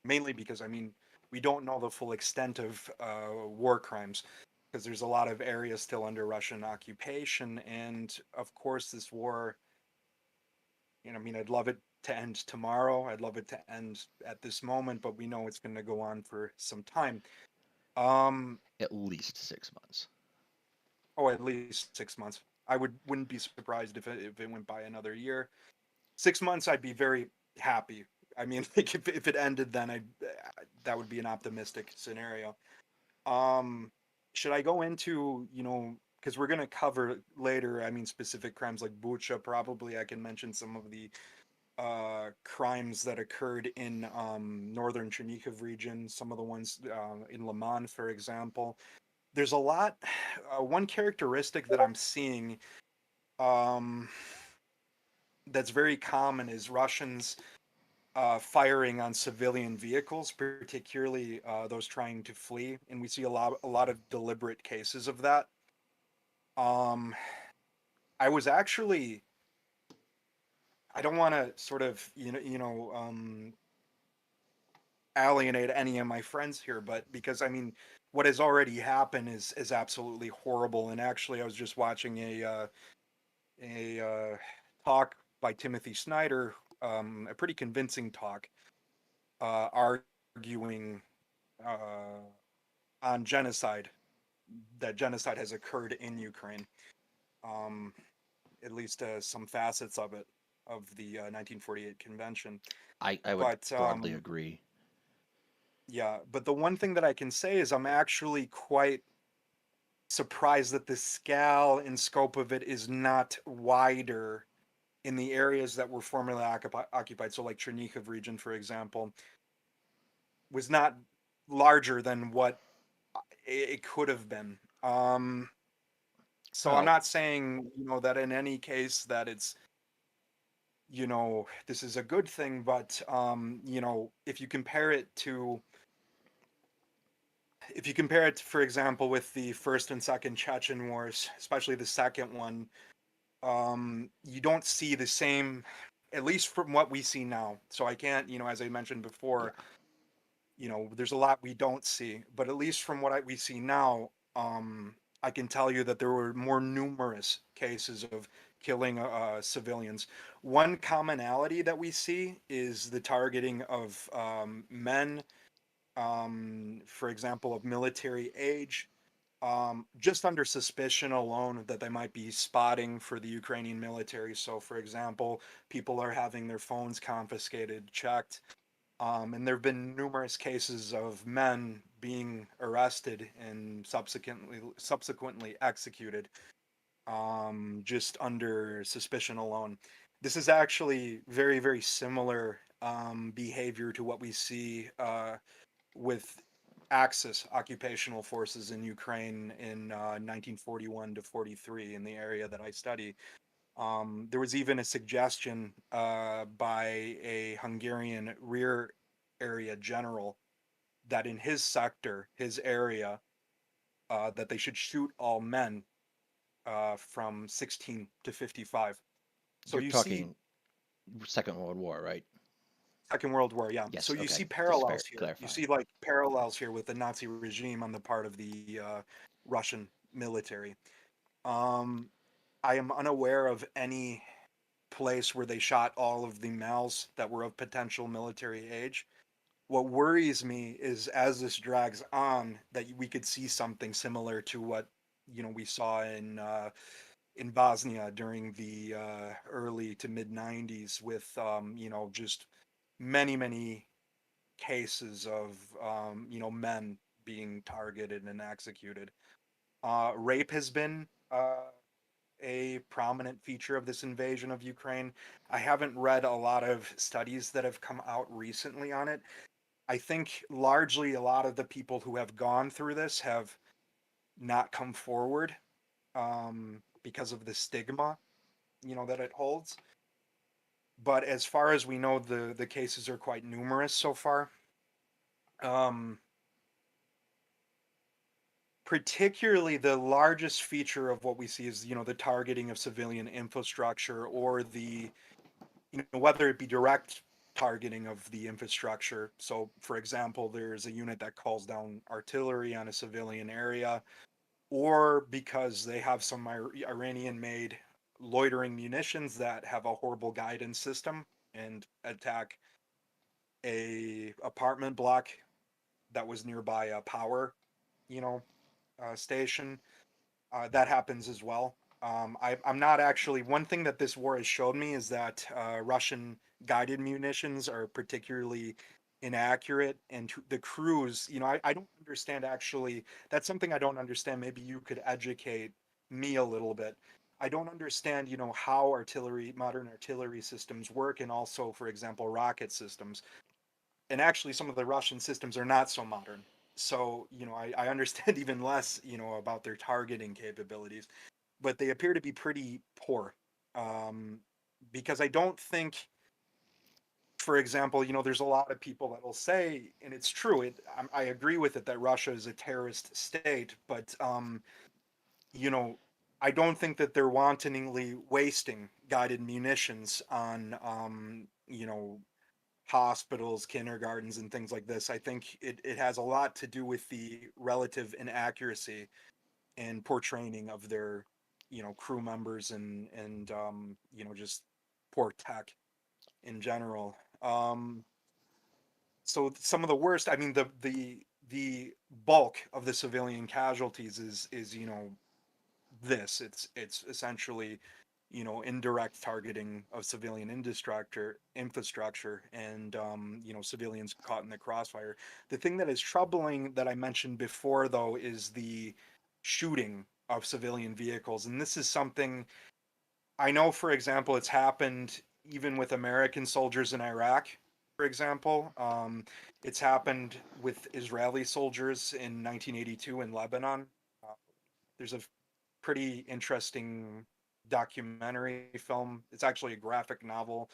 mainly because, I mean, we don't know the full extent of war crimes because there's a lot of areas still under Russian occupation. And of course, this war, I mean, I'd love it to end tomorrow. I'd love it to end at this moment, but we know it's going to go on for some time. Um, At least 6 months. oh, at least 6 months. Wouldn't be surprised if it went by another year. 6 months, I'd be very happy. I mean, like if it ended, then I that would be an optimistic scenario. Um, should I go into, because we're gonna cover later, I mean, specific crimes like Bucha. Probably I can mention some of the crimes that occurred in northern Chernihiv region. Some of the ones in Liman, for example. There's a lot. One characteristic that I'm seeing um, that's very common is Russians firing on civilian vehicles, particularly those trying to flee, and we see a lot of deliberate cases of that. Um, I was actually, I don't want to sort of alienate any of my friends here, but because I mean, what has already happened is absolutely horrible. And actually, I was just watching a talk by Timothy Snyder, a pretty convincing talk, arguing uh, on genocide, that genocide has occurred in Ukraine, um, at least some facets of it, of the 1948 convention. I would But broadly agree. yeah, but the one thing that I can say is I'm actually quite surprised that the scale and scope of it is not wider in the areas that were formerly occupied. So, like Chernihiv region, for example, was not larger than what it could have been. So I'm Well, not saying, that in any case that it's, this is a good thing, but if you compare it to, for example, with the first and second Chechen wars, especially the second one, you don't see the same, at least from what we see now. So I can't, as I mentioned before, yeah. there's a lot we don't see, but at least from what we see now, I can tell you that there were more numerous cases of killing civilians. One commonality that we see is the targeting of men, for example, of military age, just under suspicion alone that they might be spotting for the Ukrainian military. So, for example, people are having their phones confiscated, checked, and there have been numerous cases of men being arrested and subsequently executed, just under suspicion alone. This is actually very, very similar behavior to what we see with Axis occupational forces in Ukraine in 1941 to 43 in the area that I study. There was even a suggestion by a Hungarian rear area general that in his sector, his area, that they should shoot all men from 16 to 55. So You're you see, talking Second World War, right? Second World War, yeah. So Yes. you Okay. see Just parallels here. You clarifying. see like parallels here with the Nazi regime on the part of the Russian military. Um, I am unaware of any place where they shot all of the males that were of potential military age. What worries me is as this drags on, that we could see something similar to what we saw in Bosnia during the early to mid '90s, with just many cases of men being targeted and executed. Rape has been a prominent feature of this invasion of Ukraine. I haven't read a lot of studies that have come out recently on it. I think largely a lot of the people who have gone through this have not come forward because of the stigma, that it holds. But as far as we know, the cases are quite numerous so far. Um, Particularly, the largest feature of what we see is the targeting of civilian infrastructure, or the whether it be direct targeting of the infrastructure. So, for example, there's a unit that calls down artillery on a civilian area, or because they have some Iranian made loitering munitions that have a horrible guidance system and attack a apartment block that was nearby a power, you know, station. That happens as well. I'm not actually. One thing that this war has showed me is that Russian guided munitions are particularly inaccurate, and the crews. I don't understand actually. That's something I don't understand. Maybe you could educate me a little bit. I don't understand, how modern artillery systems work, and also, for example, rocket systems. And actually, some of the Russian systems are not so modern. So, I understand even less, about their targeting capabilities, but they appear to be pretty poor. Um, because I don't think, for example, there's a lot of people that will say, and it's true, I agree with it that Russia is a terrorist state, but, you know, I don't think that they're wantonly wasting guided munitions on, hospitals, kindergartens, and things like this. I think it has a lot to do with the relative inaccuracy and poor training of their, crew members and just poor tech in general. So some of the worst. I mean, the bulk of the civilian casualties is this. It's essentially, indirect targeting of civilian infrastructure and civilians caught in the crossfire. The thing that is troubling that I mentioned before though is the shooting of civilian vehicles. And this is something I know, for example, it's happened even with American soldiers in Iraq, for example. It's happened with Israeli soldiers in 1982 in Lebanon. Uh, there's a pretty interesting documentary film. It's actually a graphic novel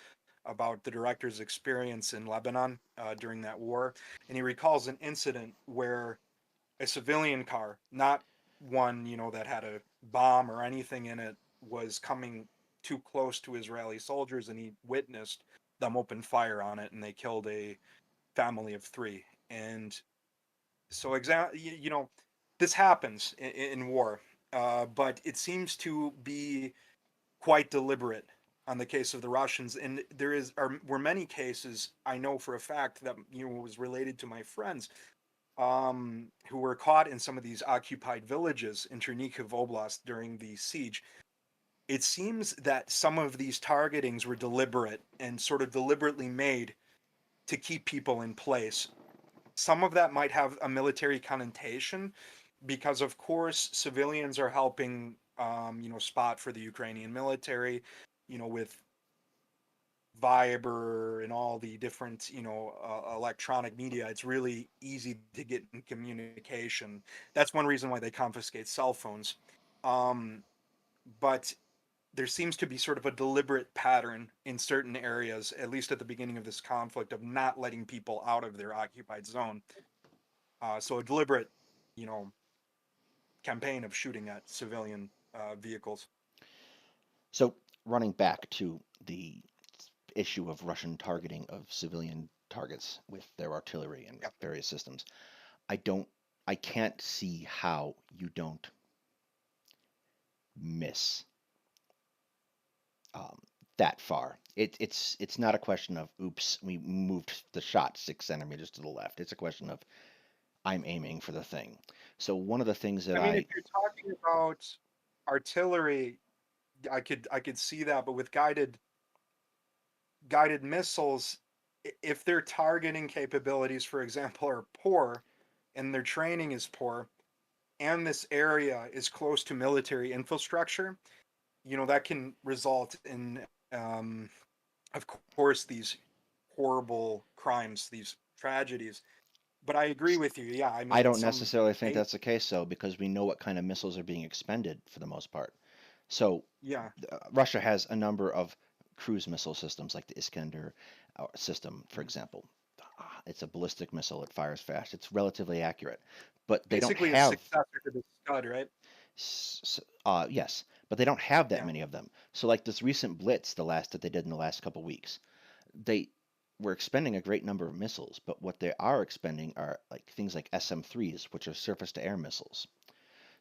about the director's experience in Lebanon during that war. And he recalls an incident where a civilian car, not one, that had a bomb or anything in it, was coming too close to Israeli soldiers and he witnessed them open fire on it and they killed a family of three. And so, this happens in war, but it seems to be quite deliberate on the case of the Russians. And were many cases I know for a fact that was related to my friends who were caught in some of these occupied villages in Chernihiv Oblast during the siege. It seems that some of these targetings were deliberate and sort of deliberately made to keep people in place. Some of that might have a military connotation because, of course, civilians are helping, spot for the Ukrainian military, with Viber and all the different, electronic media. It's really easy to get in communication. That's one reason why they confiscate cell phones. Um, but there seems to be sort of a deliberate pattern in certain areas, at least at the beginning of this conflict, of not letting people out of their occupied zone. So a deliberate, you know, campaign of shooting at civilian vehicles. So running back to the issue of Russian targeting of civilian targets with their artillery and Yeah. various systems, I don't, I can't see how you don't miss um, that far. It's not a question of oops, we moved the shot 6 centimeters to the left. It's a question of I'm aiming for the thing. So one of the things that I mean, if I you're talking about artillery, I could see that, but with guided missiles, if their targeting capabilities, for example, are poor and their training is poor, and this area is close to military infrastructure, that can result in, of course, these horrible crimes, these tragedies. But I agree with you. Yeah, I I mean, in don't some necessarily think case, that's the case though, because we know what kind of missiles are being expended for the most part. So yeah, Russia has a number of cruise missile systems like the Iskander system, for mhm. example. It's a ballistic missile. It fires fast. It's relatively accurate, but they don't Basically a have successor to the Scud, right? yes, but they don't have that Yeah. many of them. So like this recent blitz, the last that they did in the last couple weeks, they we're expending a great number of missiles, but what they are expending are like things like SM-3s, which are surface-to-air missiles.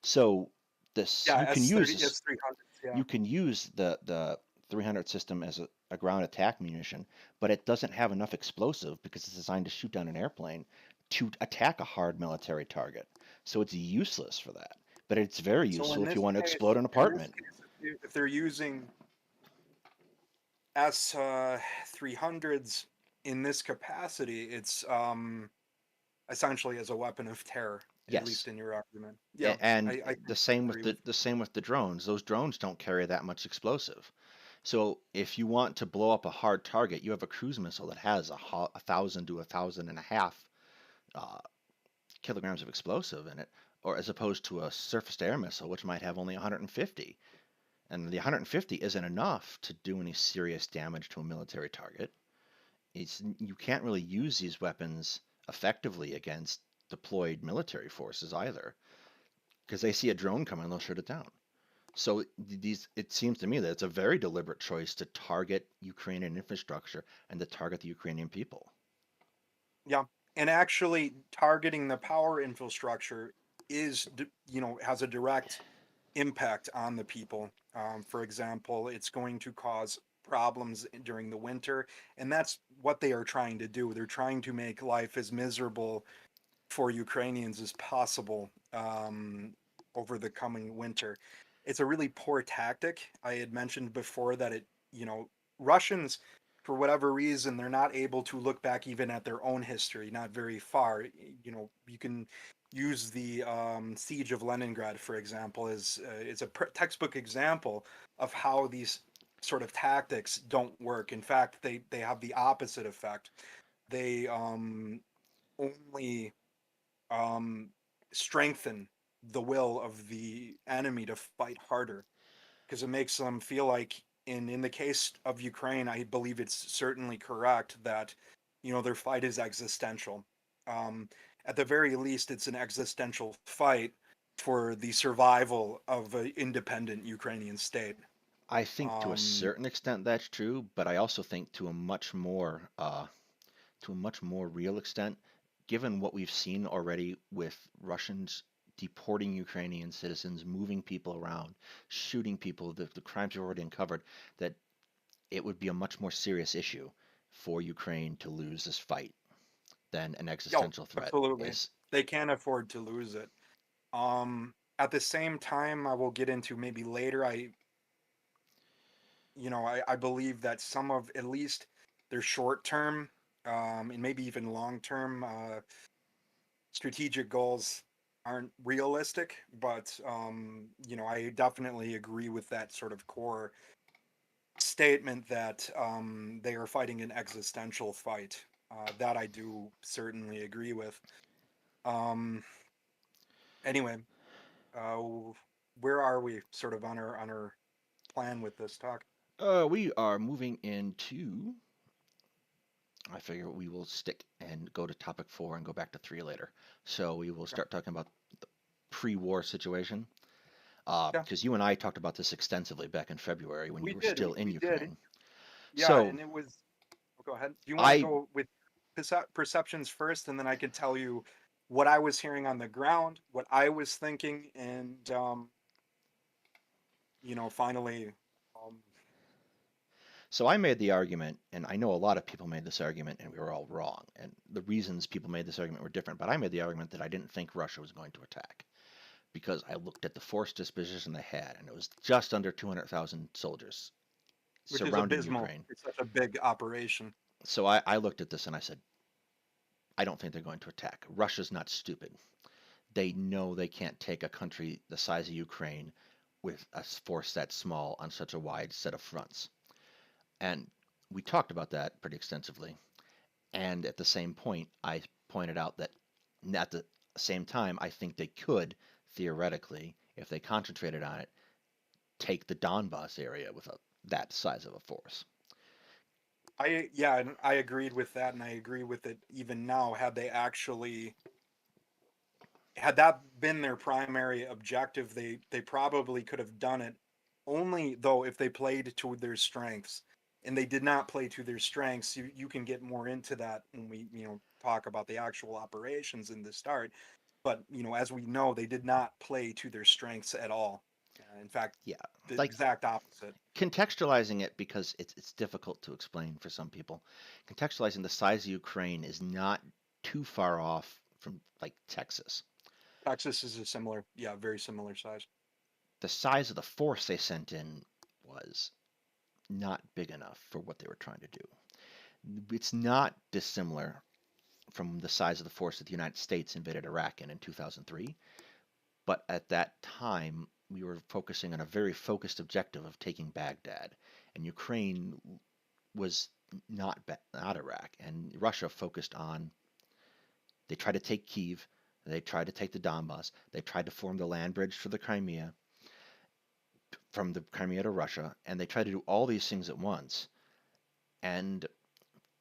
So this Yeah, S30, S300s. Yeah. you can use the 300 system as a ground attack munition, but it doesn't have enough explosive because it's designed to shoot down an airplane to attack a hard military target. So it's useless for that. But it's very So useful if you want to explode an in this apartment. case, if they're using S 300s in this capacity, it's essentially as a weapon of terror, at least Yes. in your argument. Yeah, And I the can same with agree with the same with the drones. Those drones don't carry that much explosive. So if you want to blow up a hard target, you have a cruise missile that has 1,000 to 1,500 uh, kilograms of explosive in it, or as opposed to a surface-to-air missile, which might have only 150. And the 150 isn't enough to do any serious damage to a military target. You can't really use these weapons effectively against deployed military forces either, because they see a drone coming, they'll shoot it down. So it seems to me that it's a very deliberate choice to target Ukrainian infrastructure and to target the Ukrainian people. yeah. And actually targeting the power infrastructure has a direct impact on the people. For example, it's going to cause problems during the winter, and that's what they are trying to do. They're trying to make life as miserable for Ukrainians as possible over the coming winter. It's a really poor tactic. I had mentioned before that Russians, for whatever reason, they're not able to look back even at their own history, not very far. You can use the siege of Leningrad, for example, as it's a textbook example of how these sort of tactics don't work. In fact, they have the opposite effect. They only um, strengthen the will of the enemy to fight harder because it makes them feel like in the case of Ukraine, I believe it's certainly correct that their fight is existential. Um, at the very least, it's an existential fight for the survival of an independent Ukrainian state. I think to a Um, certain extent that's true, but I also think to a much more real extent, given what we've seen already with Russians deporting Ukrainian citizens, moving people around, shooting people, the crimes we've already uncovered, that it would be a much more serious issue for Ukraine to lose this fight than an yeah, existential threat absolutely. is. They can't afford to lose it. At the same time, I will get into maybe later. I believe that some of at least their short term, and maybe even long term strategic goals aren't realistic, but I definitely agree with that sort of core statement that they are fighting an existential fight. That I do certainly agree with. Um, anyway, uh, where are we sort of on our plan with this talk? We are moving into. I figure we will stick and go to topic 4 and go back to 3 later. So we will Yeah, start talking about the pre-war situation. yeah, Because you and I talked about this extensively back in February when we you were did. still in We did. Ukraine. Yeah, So and it was. Oh, go ahead. Do you want to I, go with perceptions first, and then I can tell you what I was hearing on the ground, what I was thinking, and finally, um, so I made the argument, and I know a lot of people made this argument, and we were all wrong. And the reasons people made this argument were different. But I made the argument that I didn't think Russia was going to attack because I looked at the force disposition they had, and it was just under 200,000 soldiers which is surrounding abysmal Ukraine. for such a big operation. So I looked at this and I said, I don't think they're going to attack. Russia's not stupid. They know they can't take a country the size of Ukraine with a force that small on such a wide set of fronts. And we talked about that pretty extensively. And at the same point, I pointed out that at the same time, I think they could theoretically, if they concentrated on it, take the Donbass area with that size of a force. Yeah, and I agreed with that, and I agree with it even now. Had that been their primary objective, they probably could have done it. Only though if they played to their strengths. and they did not play to their strengths. You can get more into that when we talk about the actual operations in the start. But as we know, they did not play to their strengths at all. In fact, Yeah, the like exact opposite. contextualizing it because it's difficult to explain for some people. Contextualizing the size of Ukraine is not too far off from like Texas. Texas is a similar, yeah, very similar size. The size of the force they sent in was not big enough for what they were trying to do. It's not dissimilar from the size of the force that the United States invaded Iraq in 2003, but at that time we were focusing on a very focused objective of taking Baghdad, and Ukraine was not Iraq, and Russia focused on. They tried to take Kiev, they tried to take the Donbass, they tried to form the land bridge for the Crimea, from the Crimea to Russia, and they tried to do all these things at once. And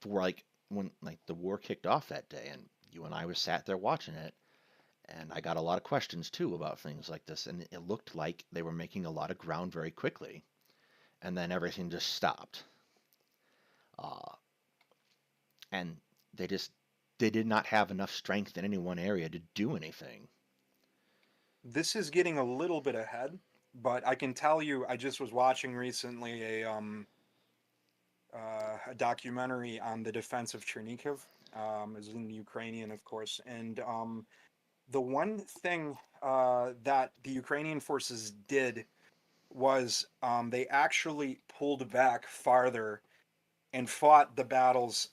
for like when like the war kicked off that day, and you and I was sat there watching it, and I got a lot of questions too about things like this, and it looked like they were making a lot of ground very quickly, and then everything just stopped. Uh, and they did not have enough strength in any one area to do anything. This is getting a little bit ahead, but I can tell you, I just was watching recently a documentary on the defense of Chernihiv. Is in Ukrainian, of course, and the one thing that the Ukrainian forces did was they actually pulled back farther and fought the battles,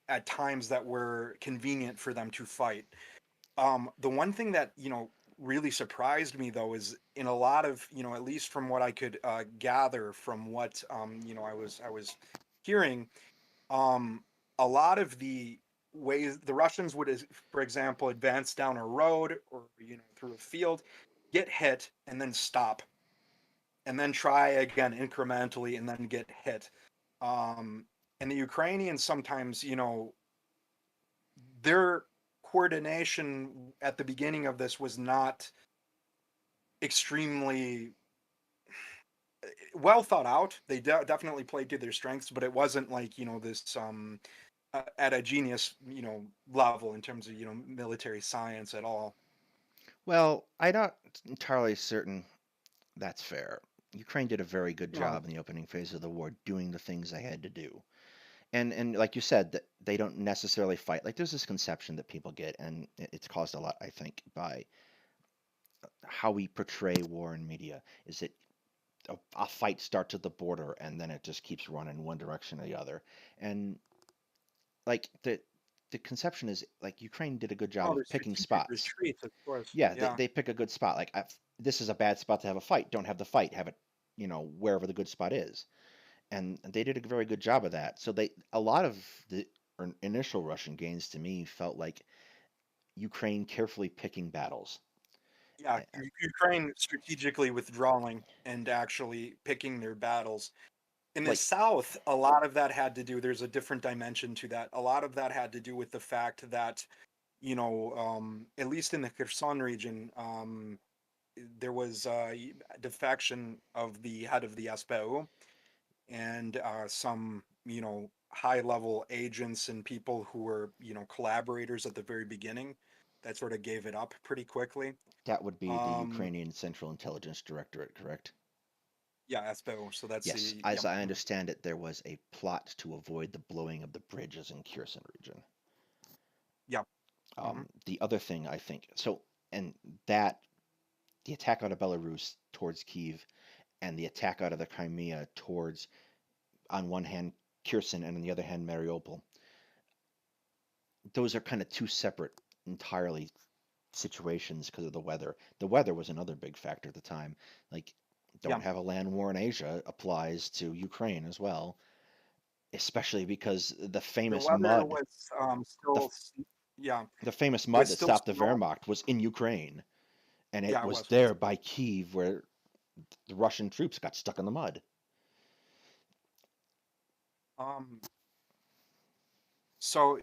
at times that were convenient for them to fight. The one thing that really surprised me though is in a lot of at least from what I could gather from what I was hearing, um, a lot of the ways the Russians would, for example, advance down a road or through a field, get hit, and then stop, and then try again incrementally, and then get hit. Um, and the Ukrainians sometimes, their coordination at the beginning of this was not extremely well thought out. They definitely played to their strengths, but it wasn't like this at a genius level in terms of military science at all. Well, I'm not entirely certain that's fair. Ukraine did a very good No, job in the opening phase of the war doing the things they had to do. And like you said, that they don't necessarily fight. Like there's this conception that people get, and it's caused a lot, I think, by how we portray war in media. Is that a fight starts at the border and then it just keeps running one direction or the other. And like the conception is like Ukraine did a good job oh, the of picking strategic spots. retreat, of course. Yeah, Yeah, they pick a good spot. Like this is a bad spot to have a fight. Don't have the fight. Have it, wherever the good spot is. And they did a very good job of that. So they a lot of the initial Russian gains to me felt like Ukraine carefully picking battles. yeah. Eh, Ukraine strategically withdrawing and actually picking their battles. In the Like South, a lot of that had to do. There's a different dimension to that. A lot of that had to do with the fact that at least in the Kherson region, there was defection of the head of the SBU and some, high level agents and people who were, collaborators at the very beginning that sort of gave it up pretty quickly. that would be the Um, Ukrainian Central Intelligence Directorate, correct? yeah, SBU. So that's Yes, the, yeah, as I mhm, understand it, there was a plot to avoid the blowing of the bridges in Kherson region. yeah. Hmm. The other thing I think so, and that the attack out of Belarus towards Kiev and the attack out of the Crimea towards, on one hand, Kherson and on the other hand, Mariupol, those are kind of two separate entirely situations because of the weather. The weather was another big factor at the time. Like, don't Yeah. have a land war in Asia applies to Ukraine as well, especially because The weather was the, still, yeah, the famous mud was that still stopped the snow. Wehrmacht was in Ukraine, and it Yeah, it was was. there by Kiev where the Russian troops got stuck in the mud. Um, so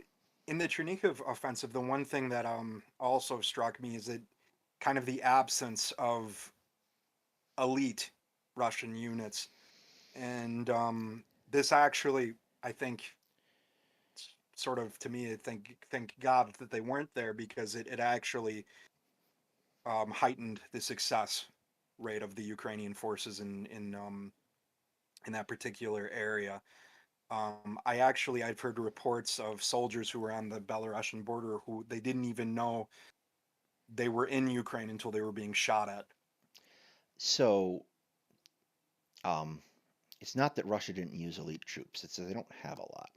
in the Chernihiv offensive, the one thing that also struck me is that kind of the absence of elite Russian units. And this actually, I think, sort of to me, I think thank God that they weren't there because it actually heightened the success rate of the Ukrainian forces in that particular area. I've heard reports of soldiers who were on the Belarusian border who they didn't even know they were in Ukraine until they were being shot at. So, um, it's not that Russia didn't use elite troops. It's that they don't have a lot.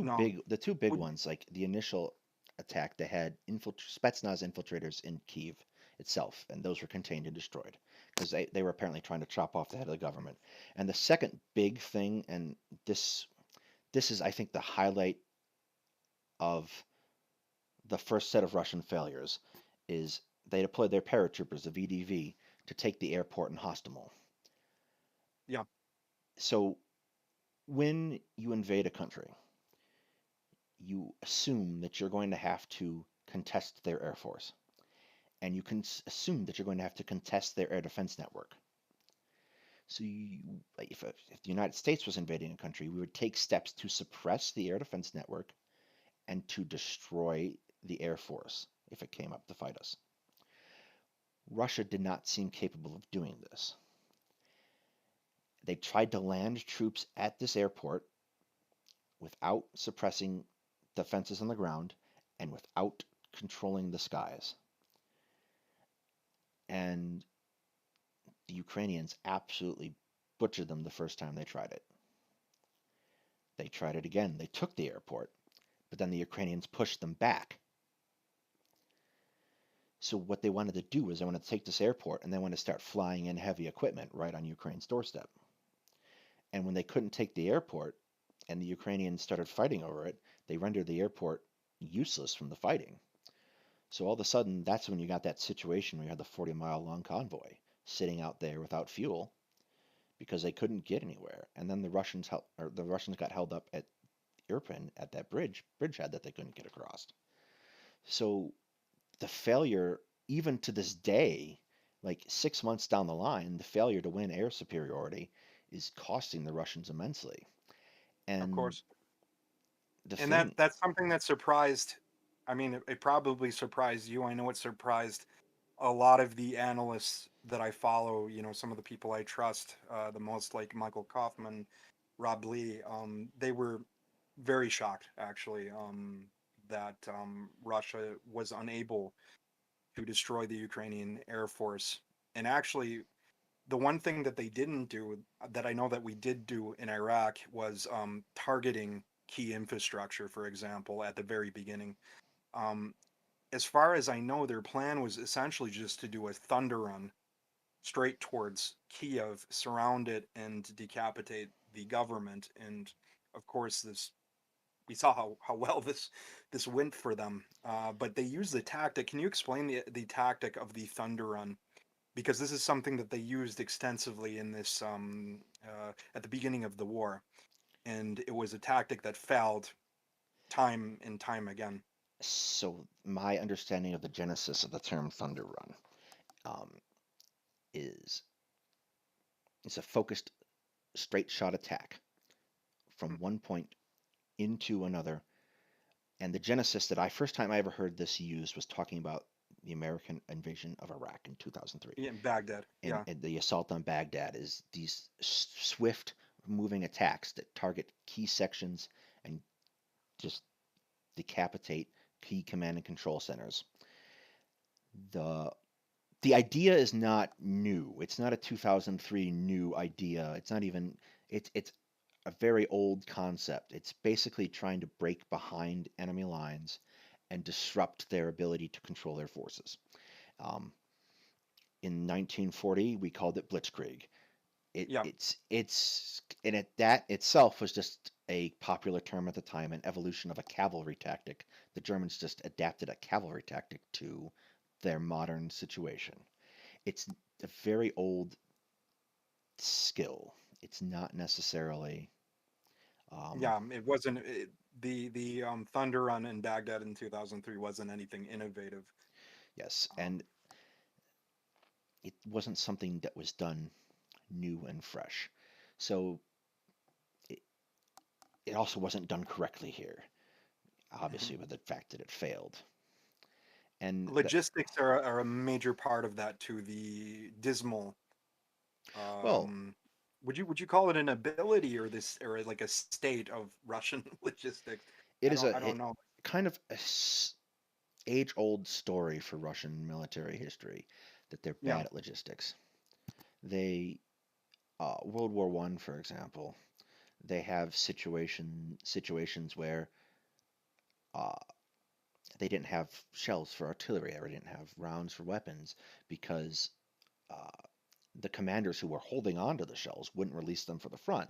No, The two big would ones, like the initial attack, they had Spetsnaz infiltrators in Kiev itself, and those were contained and destroyed because they were apparently trying to chop off the head of the government. And the second big thing, and this this is I think the highlight of the first set of Russian failures, is they deployed their paratroopers, the VDV, to take the airport in Hostomel. yeah, So when you invade a country, you assume that you're going to have to contest their air force, and you can assume that you're going to have to contest their air defense network. So, if the United States was invading a country, we would take steps to suppress the air defense network and to destroy the air force if it came up to fight us. Russia did not seem capable of doing this. They tried to land troops at this airport without suppressing defenses on the ground and without controlling the skies. And the Ukrainians absolutely butchered them the first time they tried it. They tried it again. They took the airport, but then the Ukrainians pushed them back. So what they wanted to do is they wanted to take this airport and they wanted to start flying in heavy equipment right on Ukraine's doorstep. And when they couldn't take the airport and the Ukrainians started fighting over it, they rendered the airport useless from the fighting. So all of a sudden, that's when you got that situation where you had the 40-mile long convoy sitting out there without fuel because they couldn't get anywhere. And then the Russians got held up at Irpin at that bridgehead that they couldn't get across. So the failure, even to this day, like 6 months down the line, the failure to win air superiority is costing the Russians immensely. of And course. the And thing, that's something that surprised. I mean, it probably surprised you. I know it surprised a lot of the analysts that I follow. You know, some of the people I trust the most, like Michael Kaufman, Rob Lee. They were very shocked, actually, that Russia was unable to destroy the Ukrainian Air Force. And actually, the one thing that they didn't do that I know that we did do in Iraq was targeting key infrastructure, for example, at the very beginning. Um, as far as I know, their plan was essentially just to do a thunder run straight towards Kiev, surround it, and decapitate the government. And of course, this we saw how well this went for them. But they used the tactic. Can you explain the tactic of the thunder run? Because this is something that they used extensively in this at the beginning of the war, and it was a tactic that failed time and time again. so my understanding of the genesis of the term Thunder Run, um, is it's a focused straight shot attack from one point into another. And the genesis that I first time I ever heard this used was talking about the American invasion of Iraq in 2003. Yeah, in Baghdad. Yeah, And the assault on Baghdad is these swift moving attacks that target key sections and just decapitate key command and control centers. The the idea is not new. It's not a 2003 new idea. It's not even it's a very old concept. It's basically trying to break behind enemy lines and disrupt their ability to control their forces. Um, in 1940, we called it Blitzkrieg. yeah, That itself was just a popular term at the time, an evolution of a cavalry tactic. The Germans just adapted a cavalry tactic to their modern situation. It's a very old skill. It's not necessarily, um, yeah. It wasn't the Thunder Run in Baghdad in 2003 wasn't anything innovative. yes, Um, and it wasn't something that was done new and fresh. So it also wasn't done correctly here, Mhm. obviously, with the fact that it failed. And that, Logistics are a major part of that too. The dismal, well, um, would you call it an ability or this or like a state of Russian logistics? it is I don't know. kind of age-old story for Russian military history that they're Yeah, bad at logistics. They World War One, for example, they have situations where uh, they didn't have shells for artillery or didn't have rounds for weapons because uh, the commanders who were holding on to the shells wouldn't release them for the front.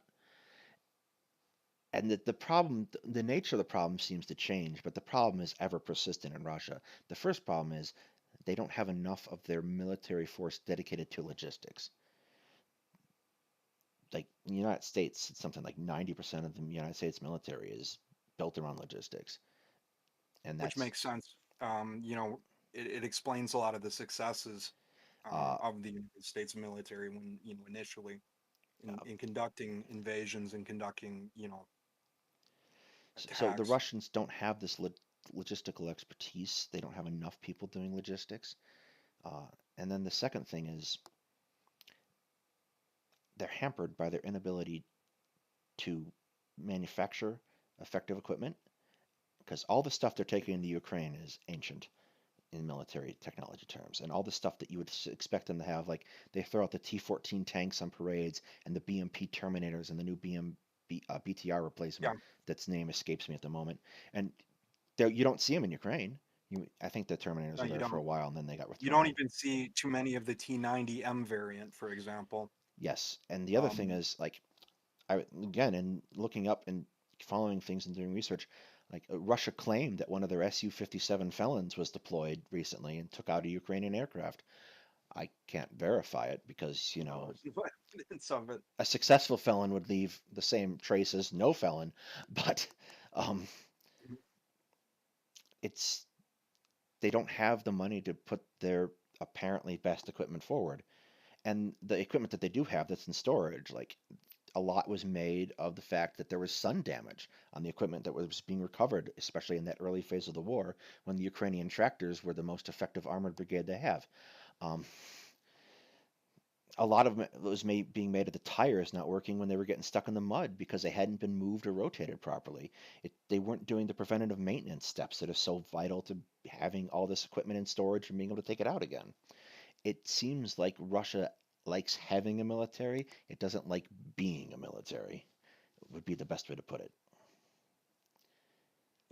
And the problem, the nature of the problem seems to change, but the problem is ever persistent in Russia. The first problem is they don't have enough of their military force dedicated to logistics. Like in the United States, it's something like 90% of the United States military is built around logistics. And which that's, makes sense. It explains a lot of the successes uh, of the United States military when initially uh, in conducting invasions and conducting so the attacks. Russians don't have this logistical expertise. They don't have enough people doing logistics. Uh, and then the second thing is they're hampered by their inability to manufacture effective equipment because all the stuff they're taking into Ukraine is ancient in military technology terms, and all the stuff that you would expect them to have, like they throw out the T-14 tanks on parades and the BMP Terminators and the new BTR Yeah, replacement that's name escapes me at the moment, and there you don't see them in Ukraine. I think the Terminators no, were you there for don't. a while and then they got You don't withdrawn. even see too many of the T90M variant, for example. Yes, and the other thing Um, is like I again in looking up and following things and doing research, like Russia claimed that one of their Su-57 felons was deployed recently and took out a Ukrainian aircraft. I can't verify it because, there's no evidence of it. a successful felon would leave the same trace as no felon, but um, it's they don't have the money to put their apparently best equipment forward. And the equipment that they do have that's in storage, like a lot was made of the fact that there was sun damage on the equipment that was being recovered, especially in that early phase of the war when the Ukrainian tractors were the most effective armored brigade they have. Um, a lot of it was being made of the tires not working when they were getting stuck in the mud because they hadn't been moved or rotated properly. They weren't doing the preventative maintenance steps that are so vital to having all this equipment in storage and being able to take it out again. It seems like Russia likes having a military. It doesn't like being a military, would be the best way to put it.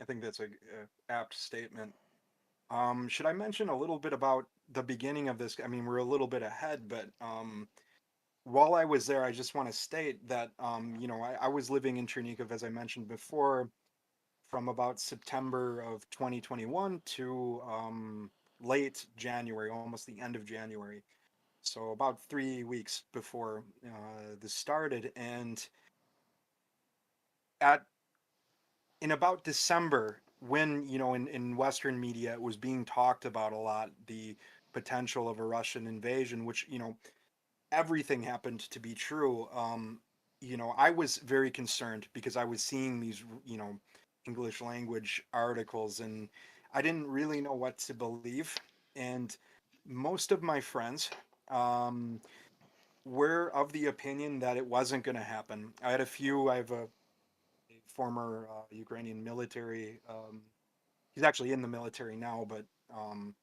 I think that's a apt statement. Should I mention a little bit about the beginning of this? I mean, we're a little bit ahead, but while I was there, I just want to state that I was living in Chernihiv, as I mentioned before, from about September of 2021 to late January, almost the end of January. So about 3 weeks before this started, and at in about December, when in Western media it was being talked about a lot, the potential of a Russian invasion, which everything happened to be true. I was very concerned because I was seeing these English language articles, and I didn't really know what to believe. And most of my friends um, were of the opinion that it wasn't going to happen. I had a few. I have a former Ukrainian military. He's actually in the military now, but um,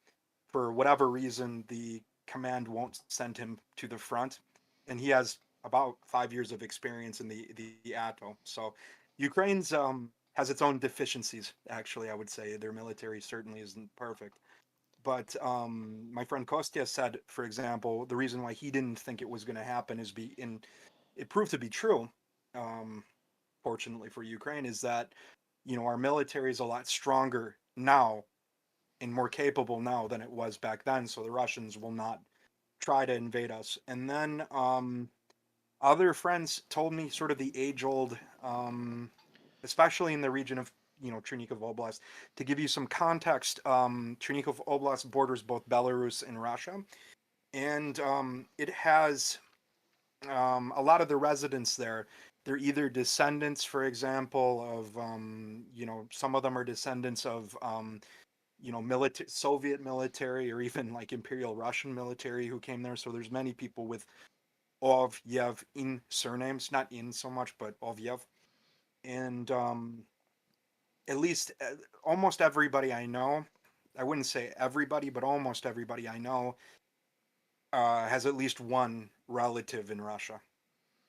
for whatever reason, the command won't send him to the front, and he has about 5 years of experience in the ATO. So Ukraine's has its own deficiencies. Actually, I would say their military certainly isn't perfect. But my friend Kostya said, for example, the reason why he didn't think it was going to happen is it proved to be true. Um, Fortunately for Ukraine, is that our military is a lot stronger now and more capable now than it was back then. So the Russians will not try to invade us. And then other friends told me sort of the age old, especially in the region of Chernihiv Oblast. To give you some context, Chernihiv Oblast borders both Belarus and Russia, and it has a lot of the residents there. they're either descendants, for example, of some of them are descendants of Soviet military or even like Imperial Russian military who came there. So there's many people with Ovyev in surnames, not in so much, but Ovyev. And at least almost everybody I know, I wouldn't say everybody, but almost everybody I know has at least one relative in Russia.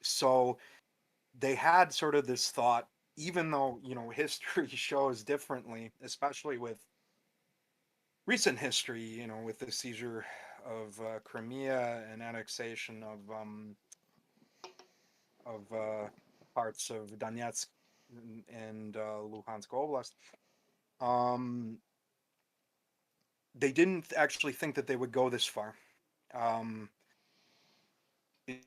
So they had sort of this thought, even though, history shows differently, especially with recent history, with the seizure of Crimea and annexation of parts of Donetsk and Luhansk Oblast. Um, they didn't actually think that they would go this far. Um,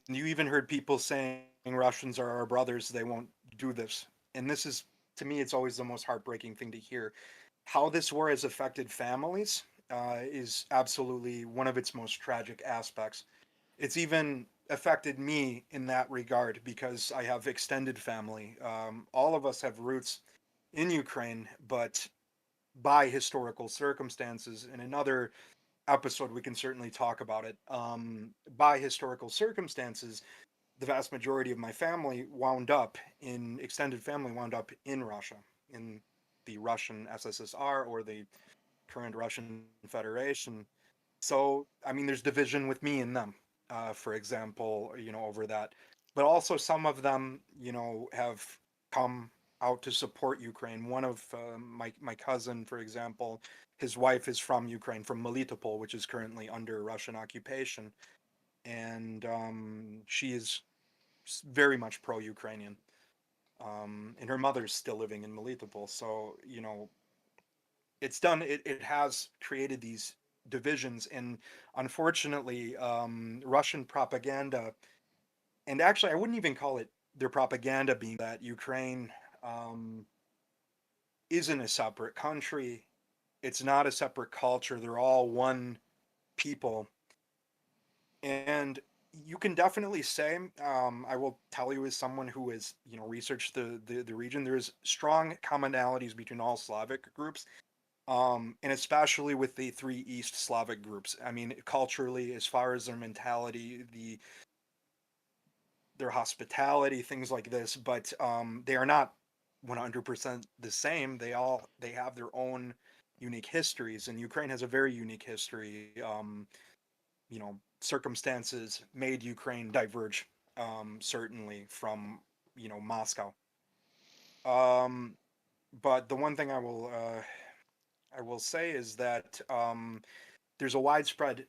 you even heard people saying Russians are our brothers; they won't do this. And this is, to me, it's always the most heartbreaking thing to hear. How this war has affected families is absolutely one of its most tragic aspects. It's even affected me in that regard because I have extended family. All of us have roots in Ukraine, but by historical circumstances. In another episode, we can certainly talk about it. By historical circumstances, the vast majority of my family wound up extended family wound up in Russia, in the Russian SSSR or the current Russian Federation. So, I mean, there's division with me and them, for example, over that. But also, some of them, have come out to support Ukraine. One of my cousin, for example, his wife is from Ukraine, from Melitopol, which is currently under Russian occupation, and she is very much pro-Ukrainian. And her mother's still living in Melitopol, so it has created these divisions, and unfortunately Russian propaganda, and actually I wouldn't even call it their propaganda, being that Ukraine um, isn't a separate country, it's not a separate culture, they're all one people. And you can definitely say, I will tell you as someone who has researched the region, there's strong commonalities between all Slavic groups, and especially with the three East Slavic groups. I mean, culturally, as far as their mentality, their hospitality, things like this. But they are not 100% the same. They have their own unique histories, and Ukraine has a very unique history. Circumstances made Ukraine diverge, certainly from Moscow. Um, but the one thing I will say is that there's a widespread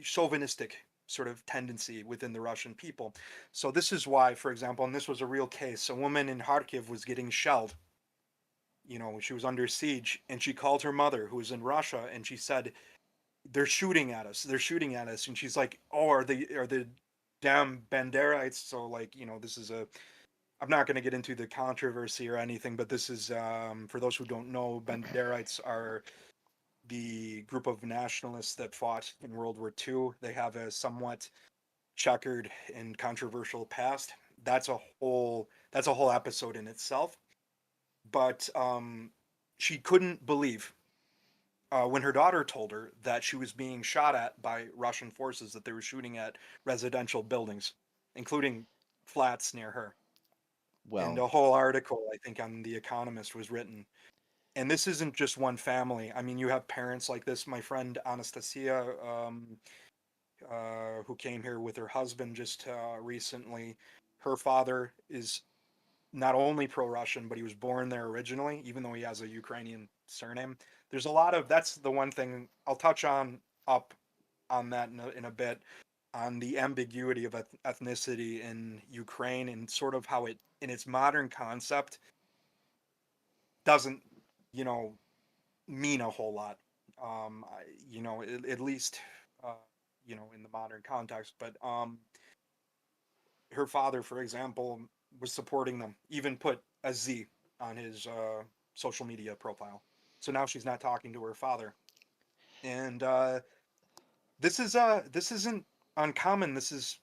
chauvinistic sort of tendency within the Russian people. So this is why, for example, and this was a real case, a woman in Kharkiv was getting shelled. She was under siege, and she called her mother, who was in Russia, and she said, "They're shooting at us. They're shooting at us." And she's like, "Oh, are the damn Banderites?" So like, this is a. I'm not going to get into the controversy or anything, but this is for those who don't know, Banderites are the group of nationalists that fought in World War II. They have a somewhat checkered and controversial past. That's a whole episode in itself. But she couldn't believe when her daughter told her that she was being shot at by Russian forces, that they were shooting at residential buildings, including flats near her. And Well, a whole article, I think, on The Economist was written. And this isn't just one family. I mean, you have parents like this. My friend Anastasia, who came here with her husband just recently, her father is not only pro-Russian, but he was born there originally, even though he has a Ukrainian surname. There's a lot of that's the one thing I'll touch on that in a bit, on the ambiguity of ethnicity in Ukraine and sort of how it in its modern concept doesn't you know mean a whole lot. At least uh, in the modern context. But her father, for example, was supporting them. Even put a Z on his social media profile. So now she's not talking to her father, and this isn't uncommon. This is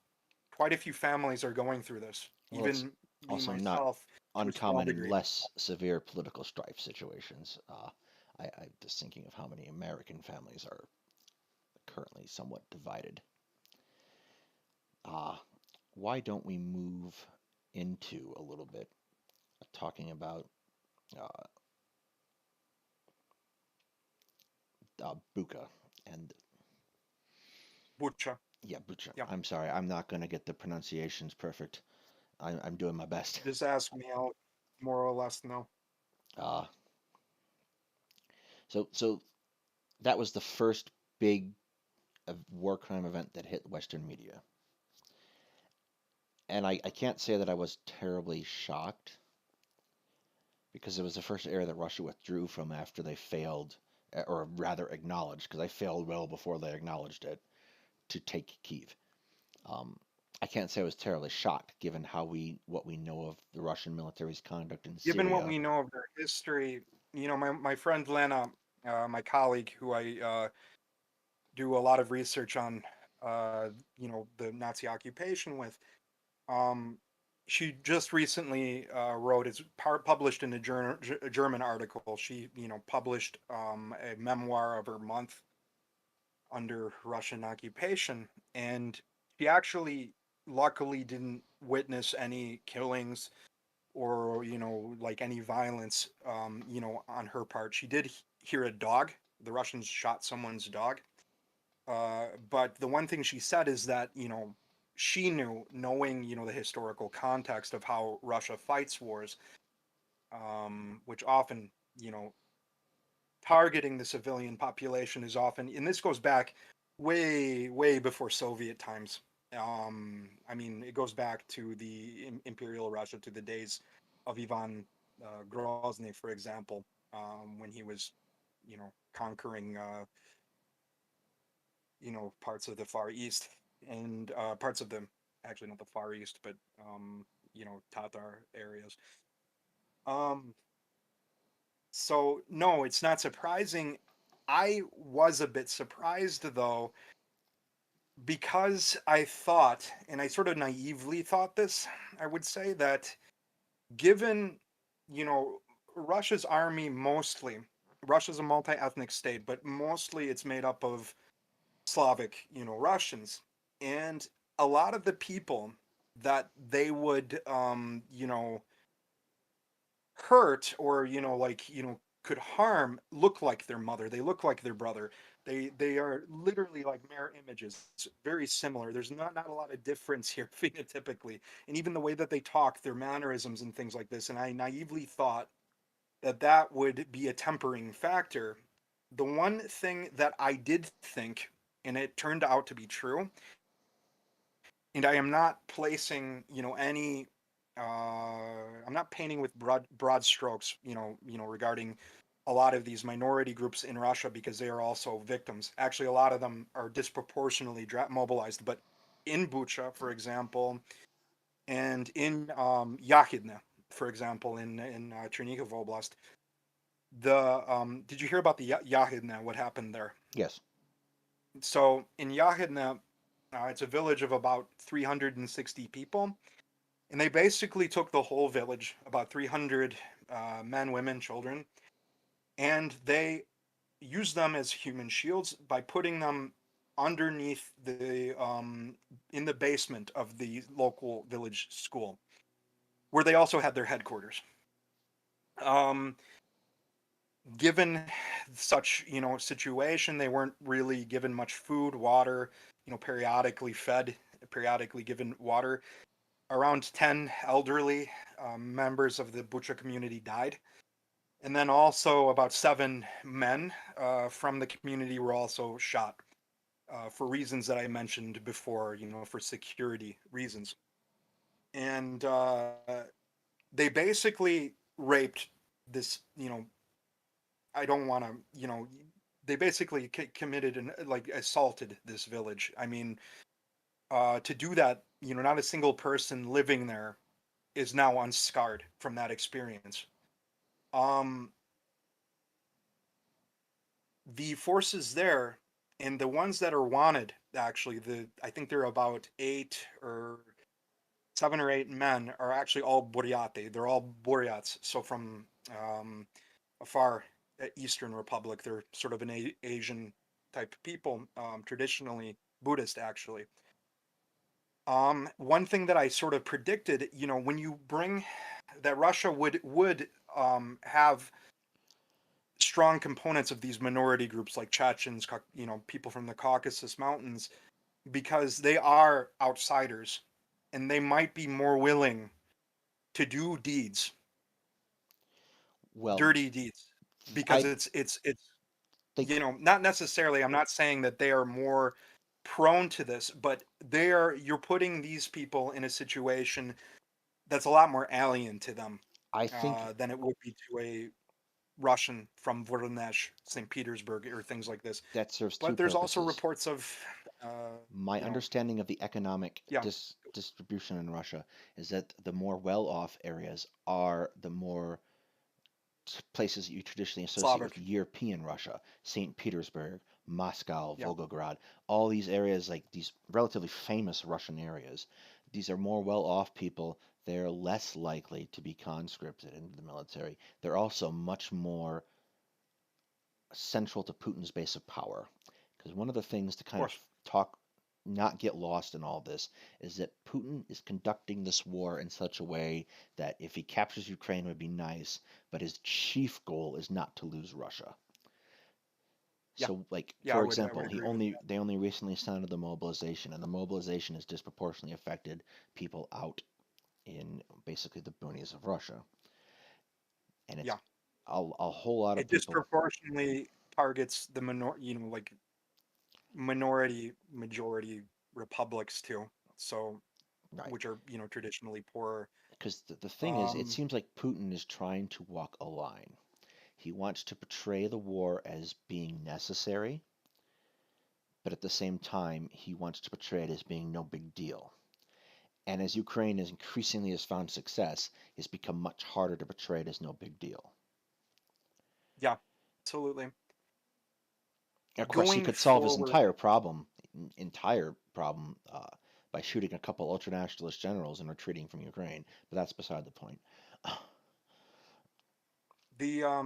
quite a few families are going through this. well, it's Even me Also, not myself to a small uncommon in degree. less severe political strife situations. I'm just thinking of how many American families are currently somewhat divided. Uh, why don't we move into a little bit talking about uh, Bucha and Bucha. yeah, Bucha. Yeah. I'm sorry, I'm not going to get the pronunciations perfect. I'm doing my best. Just ask me out, more or less. No. Uh, so that was the first big war crime event that hit Western media, and I can't say that I was terribly shocked because it was the first area that Russia withdrew from after they failed, or rather acknowledged, because they failed well before they acknowledged it, to take Kiev. Um, I can't say I was terribly shocked given what we know of the Russian military's conduct in Given what Syria. we know of their history, my friend Lena, my colleague, who I do a lot of research on, the Nazi occupation with. Um, she just recently wrote, it's published in a German article. She, published a memoir of her month under Russian occupation, and she actually, luckily, didn't witness any killings or like any violence, on her part. She did hear a dog. The Russians shot someone's dog, but the one thing she said is that, she knew, knowing, the historical context of how Russia fights wars, which often, you know, targeting the civilian population is often, and this goes back way, way before Soviet times. I mean, it goes back to the Imperial Russia, to the days of Ivan Grozny, for example, when he was, conquering parts of the Far East and parts of the, actually not the Far East, but Tatar areas. Um, so no, it's not surprising. I was a bit surprised though, because I thought, and I sort of naively thought this, I would say that given, you know, Russia's army mostly, Russia's a multi-ethnic state, but mostly it's made up of Slavic, Russians. And a lot of the people that they would, hurt or, like, could harm look like their mother. They look like their brother. They are literally like mirror images, very similar. There's not a lot of difference here phenotypically. And even the way that they talk, their mannerisms and things like this. And I naively thought that that would be a tempering factor. The one thing that I did think, and it turned out to be true, and I am not placing, any, I'm not painting with broad strokes, regarding a lot of these minority groups in Russia, because they are also victims. Actually, a lot of them are disproportionately mobilized. But in Bucha, for example, and in Yahidne, for example, in Chernihiv Oblast, did you hear about the Yahidne? What happened there? Yes. So in Yahidne, it's a village of about 360 people. And they basically took the whole village, about 300 men, women, children, and they used them as human shields by putting them underneath in the basement of the local village school, where they also had their headquarters. Um, Given such, situation, they weren't really given much food, water, periodically fed, periodically given water. Around 10 elderly members of the Bucha community died. And then also about 7 men from the community were also shot for reasons that I mentioned before, for security reasons. And they basically raped this, I don't want to, they basically committed and like assaulted this village. I mean, to do that, not a single person living there is now unscarred from that experience. Um, the forces there, and the ones that are wanted, actually, I think there are about 8 or 7 or 8 men are actually all Buryati. They're all Buryats. So from um, a far Eastern Republic, they're sort of an Asian type people, traditionally Buddhist, actually. One thing that I sort of predicted, when you bring that Russia would have strong components of these minority groups like Chechens, people from the Caucasus Mountains, because they are outsiders, and they might be more willing to do deeds, Well, dirty deeds, because I it's think not necessarily. I'm not saying that they are more prone to this, but you're putting these people in a situation that's a lot more alien to them I think than it would be to a Russian from Voronezh, St. Petersburg, or things like this. that serves two But there's also purposes. reports of, uh, My you know, understanding of the economic yeah, distribution in Russia is that the more well-off areas are the more places that you traditionally associate with Slavic, European Russia, St. Petersburg, Moscow, yeah, Volgograd, all these areas, like these relatively famous Russian areas, these are more well-off people. They're less likely to be conscripted into the military. They're also much more central to Putin's base of power. Because one of the things to of kind of course, talk, not get lost in all this, is that Putin is conducting this war in such a way that if he captures Ukraine would be nice, but his chief goal is not to lose Russia. yeah, So, like yeah, for I would example, agree with they only recently sounded the mobilization, and the mobilization has disproportionately affected people out in basically the boonies of Russia, and that. it's Yeah, a whole lot of it people. disproportionately targets the like minority majority republics too. So, Right. which are traditionally poorer. Because the thing is, it Um, seems like Putin is trying to walk a line. He wants to portray the war as being necessary, but at the same time, he wants to portray it as being no big deal. And as Ukraine is increasingly has found success, it's become much harder to portray it as no big deal. yeah, absolutely. And of course, he Going could solve his forward, entire problem by shooting a couple ultranationalist generals and retreating from Ukraine. But that's beside the point.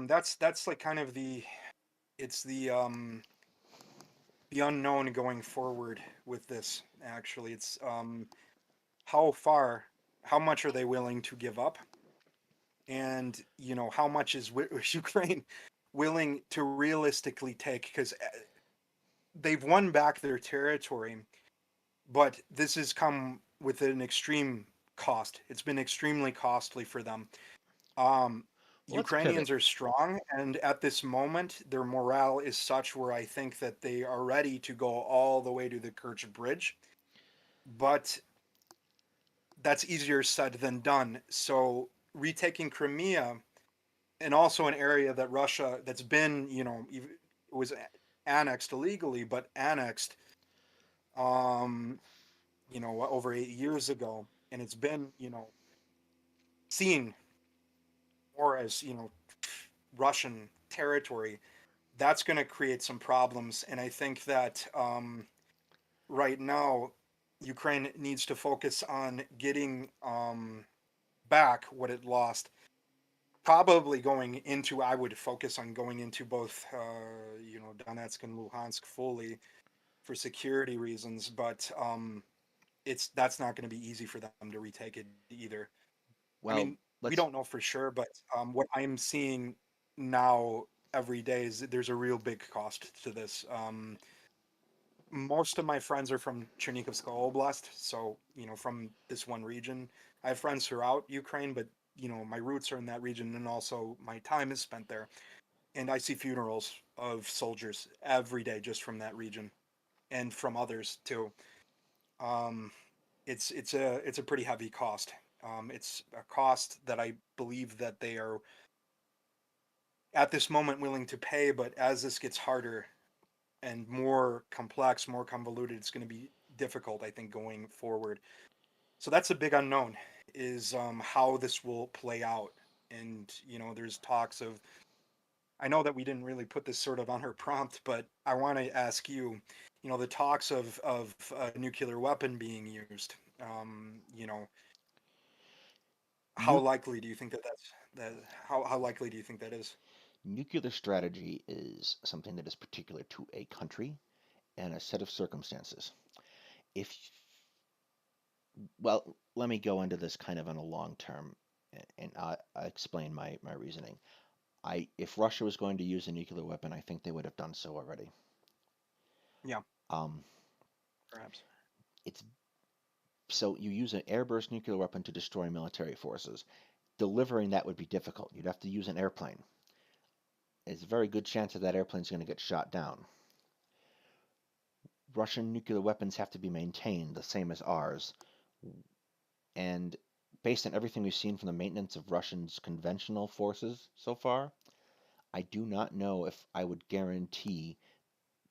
that's like kind of it's the unknown going forward with this. Actually, it's how far, how much are they willing to give up, and how much is Ukraine willing to realistically take, because they've won back their territory, but this has come with an extreme cost. It's been extremely costly for them. Um, Let's pivot. Ukrainians are strong, and at this moment, their morale is such where I think that they are ready to go all the way to the Kerch Bridge. But that's easier said than done. So retaking Crimea, and also an area that Russia that's been, it was annexed illegally, but annexed, um, over 8 years ago, and it's been, seen more as, Russian territory. That's going to create some problems, and I think that right now Ukraine needs to focus on getting back what it lost. Probably going into, I would focus on going into both, Donetsk and Luhansk fully for security reasons, but that's not going to be easy for them to retake it either. I mean, Well, we let's don't know for sure, but what I'm seeing now every day is that there's a real big cost to this. Most of my friends are from Chernigovska Oblast, so from this one region. I have friends throughout Ukraine, but my roots are in that region, and also my time is spent there. And I see funerals of soldiers every day just from that region, and from others too. Um, it's a pretty heavy cost. It's a cost that I believe that they are at this moment willing to pay, but as this gets harder and more complex, more convoluted, it's going to be difficult, I think, going forward. So that's a big unknown, is how this will play out. And there's talks of. I know that we didn't really put this sort of on her prompt, but I want to ask you, the talks of a nuclear weapon being used. how Nu- likely do you think that how likely do you think that is? Nuclear strategy is something that is particular to a country and a set of circumstances. If Well, let me go into this kind of on a long term, and I explain my reasoning. If Russia was going to use a nuclear weapon, I think they would have done so already. Yeah, Um, perhaps. it's So you use an airburst nuclear weapon to destroy military forces. Delivering that would be difficult. You'd have to use an airplane. It's a very good chance that that airplane's going to get shot down. Russian nuclear weapons have to be maintained the same as ours, and based on everything we've seen from the maintenance of Russians' conventional forces so far, I do not know if I would guarantee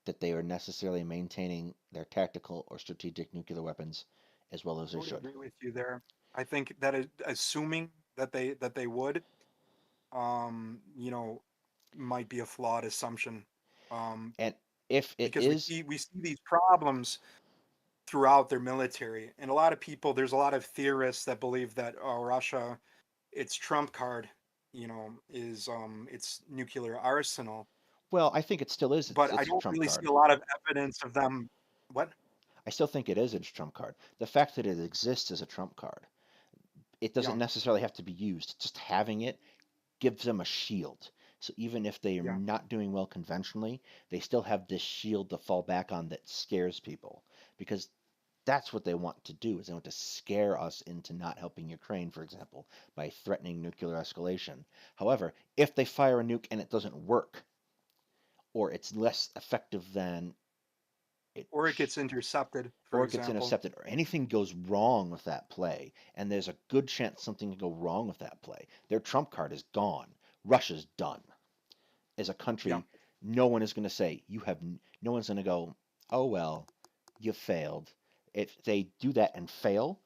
that they are necessarily maintaining their tactical or strategic nuclear weapons as well as I they would should. agree with you there. I think that is, assuming that they would, you know, might be a flawed assumption. Um, And if it because is, we see these problems throughout their military, and a lot of people, there's a lot of theorists that believe that Russia, its trump card, is its nuclear arsenal. well, I think it still is But I its don't trump really see card. a lot of evidence of them. What? I still think it is its trump card. The fact that it exists as a trump card, it doesn't Yeah, necessarily have to be used. Just having it gives them a shield. So even if they are yeah. not doing well conventionally, they still have this shield to fall back on that scares people. Because that's what they want to do, is they want to scare us into not helping Ukraine, for example, by threatening nuclear escalation. However, if they fire a nuke and it doesn't work, or it's less effective than it Or it gets intercepted, for or it gets example. intercepted, or anything goes wrong with that play, and there's a good chance something can go wrong with that play, their trump card is gone. Russia's done. As a Yeah. country, no one is going to say no one's going to go, oh well, you failed. If they do that and fail,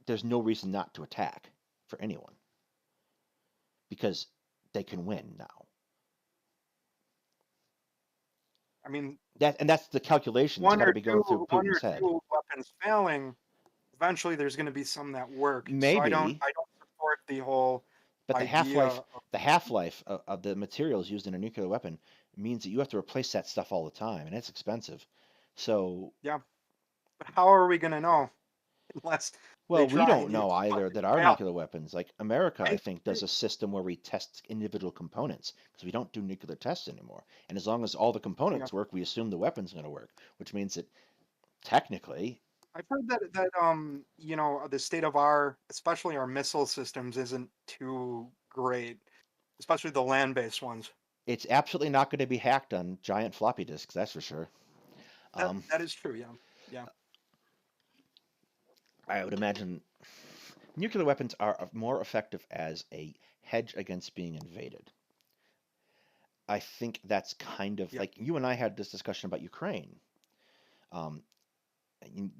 there's no reason not to attack for anyone because they can win now. I mean, That's the calculation that's got to be going through one Putin's or head. two weapons failing, eventually there's going to be some that work. So Maybe, I don't support the whole but idea of, the half life of the materials used in a nuclear weapon means that you have to replace that stuff all the time, and it's expensive. So, yeah. But how are we going to know unless they well, we try don't and use? know But either that our yeah, nuclear weapons, like America, I I, think, does a system where we test individual components because we don't do nuclear tests anymore. And as long as all the yeah. components work, we assume the weapon's going to work, which means that technically, I've heard that the state of especially our missile systems isn't too great, especially the land-based ones. it's absolutely not going to be hacked on giant floppy disks, that's for sure. Um, That is true. Yeah. Yeah. I would imagine nuclear weapons are more effective as a hedge against being invaded. I think that's kind of Yeah. like you and I had this discussion about Ukraine. Um,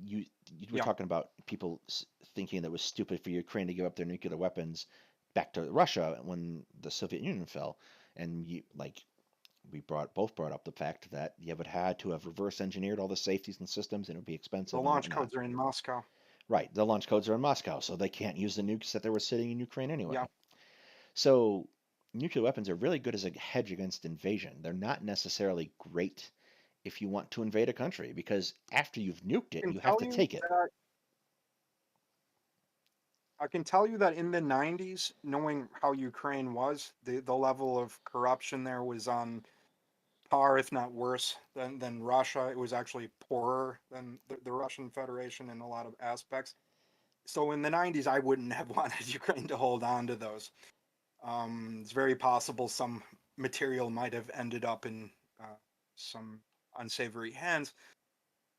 you were Yeah. talking about people thinking that it was stupid for Ukraine to give up their nuclear weapons back to Russia when the Soviet Union fell, and we both brought up the fact that you would had to have reverse engineered all the safeties and systems, and it would be The expensive and launch whatnot. codes are in Moscow. Right, the launch codes are in Moscow, so they can't use the nukes that they were sitting in Ukraine Yeah. anyway. So nuclear weapons are really good as a hedge against invasion. They're not necessarily great if you want to invade a country because after you've nuked I it, can you have tell to you take it. that I can tell you that in the 90s, knowing how Ukraine was, the level of corruption there was on par, if not worse, than Russia. It was actually poorer than the Russian Federation in a lot of aspects. So in the 90s, I wouldn't have wanted Ukraine to hold on to those. It's very possible some material might have ended up in some unsavory hands.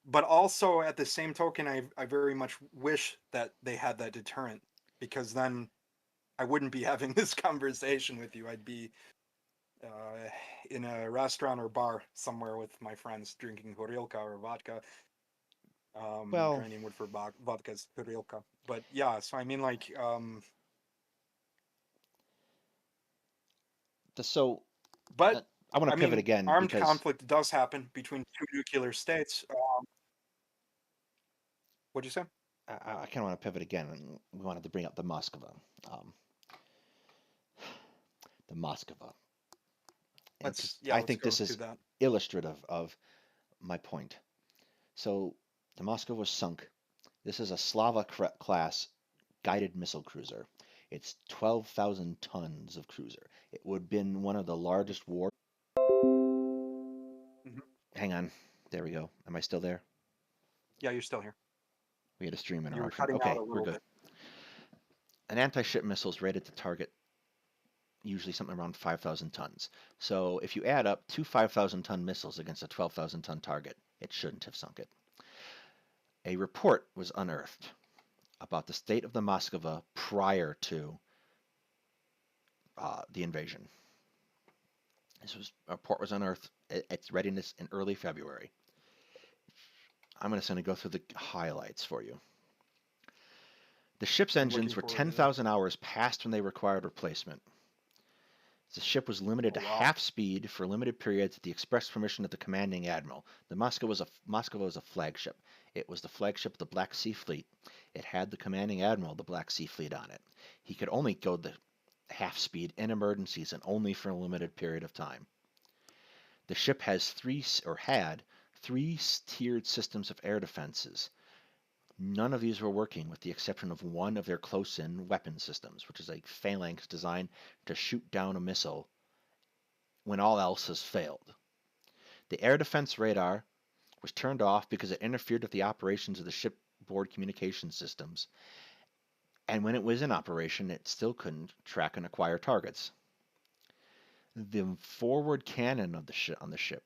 But also at the same token, I very much wish that they had that deterrent, because then I wouldn't be having this conversation with you. I'd be uh, in a restaurant or bar somewhere with my friends drinking horilka or vodka. Well, Ukrainian word for vodka is horilka. But yeah, so I mean, like, so but uh, I want to I pivot mean, again armed because conflict does happen between two nuclear states. What'd you say? I kind of want to pivot again, and we wanted to bring up the Moskva. Um, the Moskva. And Let's because yeah, I let's think go this through is that. illustrative of my point. So the Moskva was sunk. This is a Slava class guided missile cruiser. It's 12,000 tons of cruiser. It would have been one of the largest war. Mhm. Hang on. There we go. Am I still there? Yeah, you're still here. We had a stream You were interruption. cutting out Okay, a we're little good. bit. An anti-ship missile is rated to target usually something around 5,000 tons. So if you add up two 5,000 ton missiles against a 12,000 ton target, it shouldn't have sunk it. A report was unearthed about the state of the Moskva prior to the invasion. A report was unearthed at its readiness in early February. I'm just going to go through the highlights for you. The ship's I'm looking engines were forward to this. 10,000 hours past when they required replacement. The ship was limited Oh to wow. half speed for limited periods at the express permission of the commanding admiral. The Moskva was a flagship. It was the flagship of the Black Sea Fleet. It had the commanding admiral of the Black Sea Fleet on it. He could only go the half speed in emergencies and only for a limited period of time. The ship had three tiered systems of air defenses. None of these were working with the exception of one of their close-in weapon systems, which is a phalanx designed to shoot down a missile when all else has failed. The air defense radar was turned off because it interfered with the operations of the shipboard communication systems, and when it was in operation, it still couldn't track and acquire targets. The forward cannon of on the ship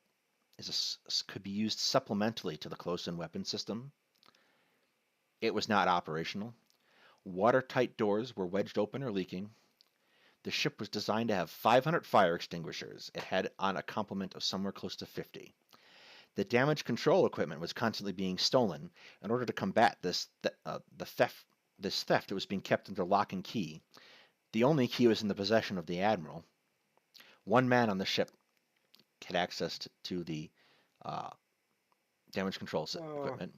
could be used supplementally to the close-in weapon system. It was not operational. Watertight doors were wedged open or leaking. The ship was designed to have 500 fire extinguishers. It had on a complement of somewhere close to 50. The damage control equipment was constantly being stolen. In order to combat this theft, it was being kept under lock and key. The only key was in the possession of the admiral. One man on the ship had access to the uh, damage control Oh, equipment.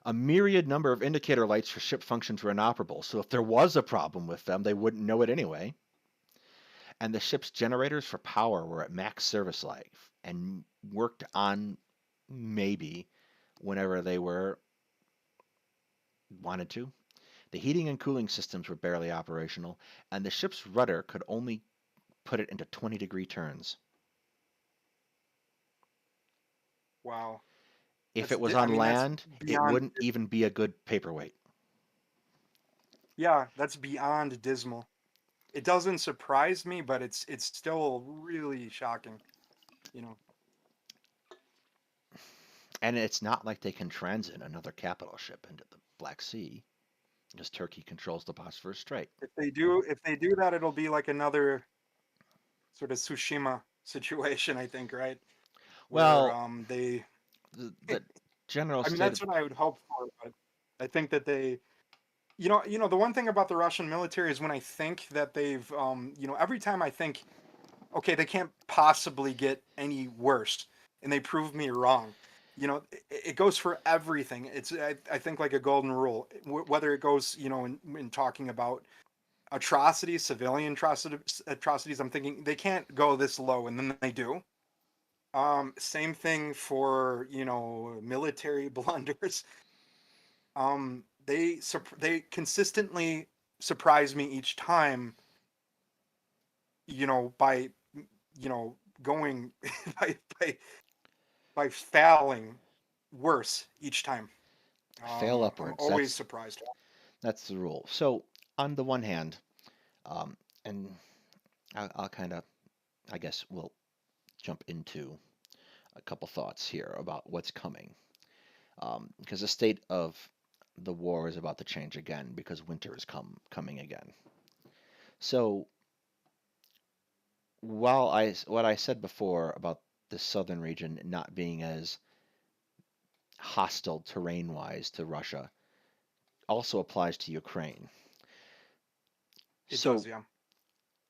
A myriad number of indicator lights for ship functions were inoperable, so if there was a problem with them, they wouldn't know it anyway. And the ship's generators for power were at max service life and worked on maybe whenever they were wanted to. The heating and cooling systems were barely operational, and the ship's rudder could only put it into 20-degree turns. wow. If it was I on mean that's land, it beyond wouldn't even be a good paperweight. yeah, that's beyond dismal. It doesn't surprise me, but it's still really shocking, you know. And it's not like they can transit another capital ship into the Black Sea because Turkey controls the Bosphorus Strait. If they do that, it'll be like another sort of Tsushima situation, I think, right? Where Well, they the general I mean state that's of what I would hope for, but I think that they the one thing about the Russian military is when I think that they've every time I think okay, they can't possibly get any worse, and they prove me wrong. It goes for everything. I think like a golden rule, whether it goes in talking about atrocities, civilian atrocities. I'm thinking they can't go this low, and then they do. Same thing for military blunders. They consistently surprise me each time. By going by failing worse each time. fail I'm upwards, always surprised. that's the rule. So on the one hand, and I'll kind of, I guess we'll jump into a couple thoughts here about what's coming. Because the state of the war is about to change again because winter is coming again. So while what I said before about the southern region not being as hostile terrain-wise to Russia also applies to Ukraine. It does, So yeah.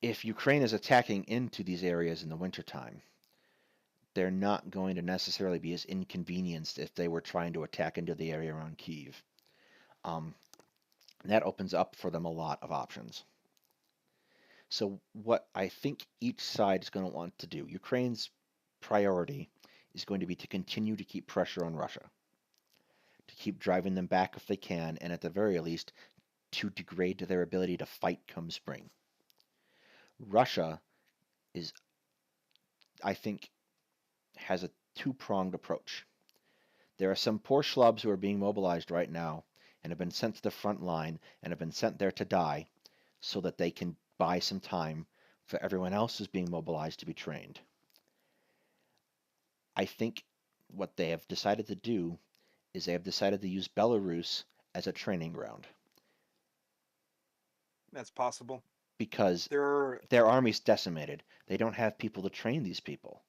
if Ukraine is attacking into these areas in the wintertime, they're not going to necessarily be as inconvenienced if they were trying to attack into the area around Kiev. Um, that opens up for them a lot of options. So what I think each side is going to want to do, Ukraine's priority is going to be to continue to keep pressure on Russia, to keep driving them back if they can, and at the very least, to degrade their ability to fight come spring. Russia is, I think, has a two-pronged approach. There are some poor schlubs who are being mobilized right now and have been sent to the front line and have been sent there to die so that they can buy some time for everyone else who's being mobilized to be trained. I think what they have decided to do is they have decided to use Belarus as a training ground That's possible. because There, their army's decimated. They don't have people to train these people.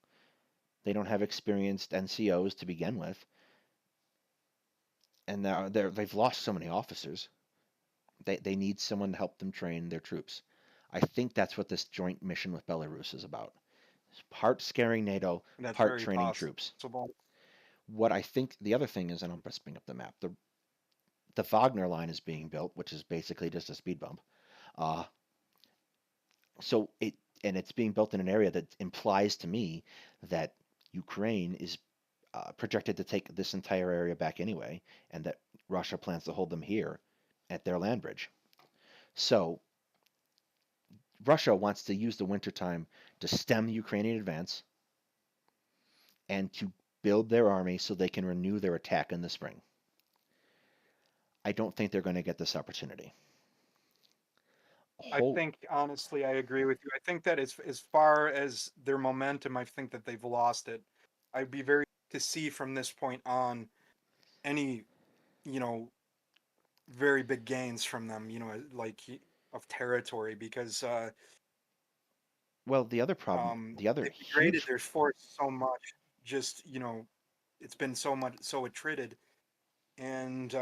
They don't have experienced NCOs to begin with, and they've lost so many officers. They need someone to help them train their troops. I think that's what this joint mission with Belarus is about. It's part scaring NATO, that's part very training troops. possible. What I think the other thing is, and I'll just bring up the map, the Wagner line is being built, which is basically just a speed bump. Uh, so it's being built in an area that implies to me that Ukraine is projected to take this entire area back anyway, and that Russia plans to hold them here at their land bridge. So Russia wants to use the wintertime to stem the Ukrainian advance and to build their army so they can renew their attack in the spring. I don't think they're going to get this opportunity. I Whole, think honestly, I agree with you. I think that as far as their momentum, I think that they've lost it. I'd be very to see from this point on any, you know, very big gains from them, like of territory because well, the other problem, the other they've degraded huge, their force so much. Just it's been so attrited, and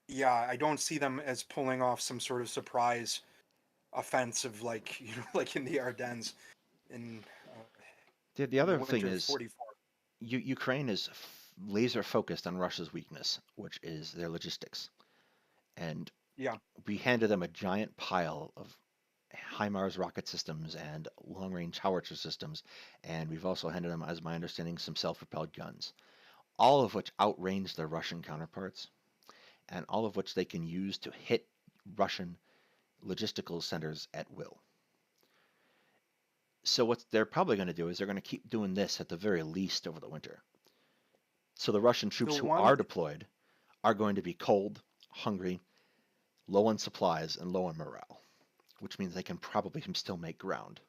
yeah, I don't see them as pulling off some sort of surprise offensive like like in the Ardennes in the the other thing winter of is '44. Ukraine is laser focused on Russia's weakness, which is their logistics. And Yeah, we handed them a giant pile of HIMARS rocket systems and long range howitzer systems, and we've also handed them, as my understanding, some self propelled guns, all of which outrange their Russian counterparts, and all of which they can use to hit Russian logistical centers at will. So, what they're probably going to do is they're going to keep doing this at the very least over the winter. So, the Russian the troops who one are deployed are going to be cold, hungry, low on supplies, and low on morale, which means they can probably still make ground.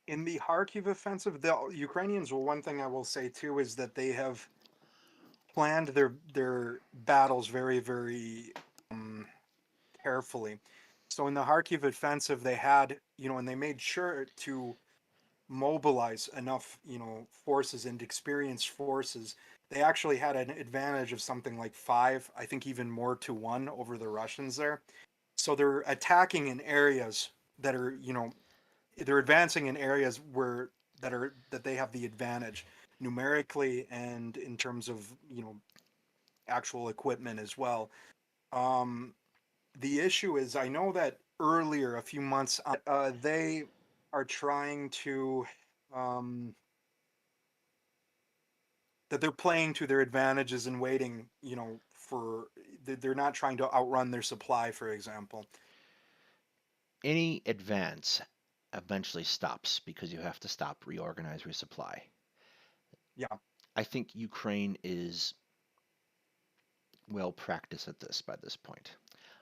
in the Kharkiv offensive, the Ukrainians. Well, one thing I will say too is that they have planned their battles very carefully. So in the Kharkiv offensive, they had and they made sure to mobilize enough forces and experienced forces. They actually had an advantage of something like five, I think even more to one over the Russians there. So they're attacking in areas that are they're advancing in areas that they have the advantage numerically and in terms of actual equipment as well. Um, the issue is, I know that earlier, a few months, they are trying to, um, that they're playing to their advantages and waiting, for, they're not trying to outrun their supply, for example. Any advance eventually stops because you have to stop, reorganize, resupply. Yeah, I think Ukraine is well practiced at this by this point.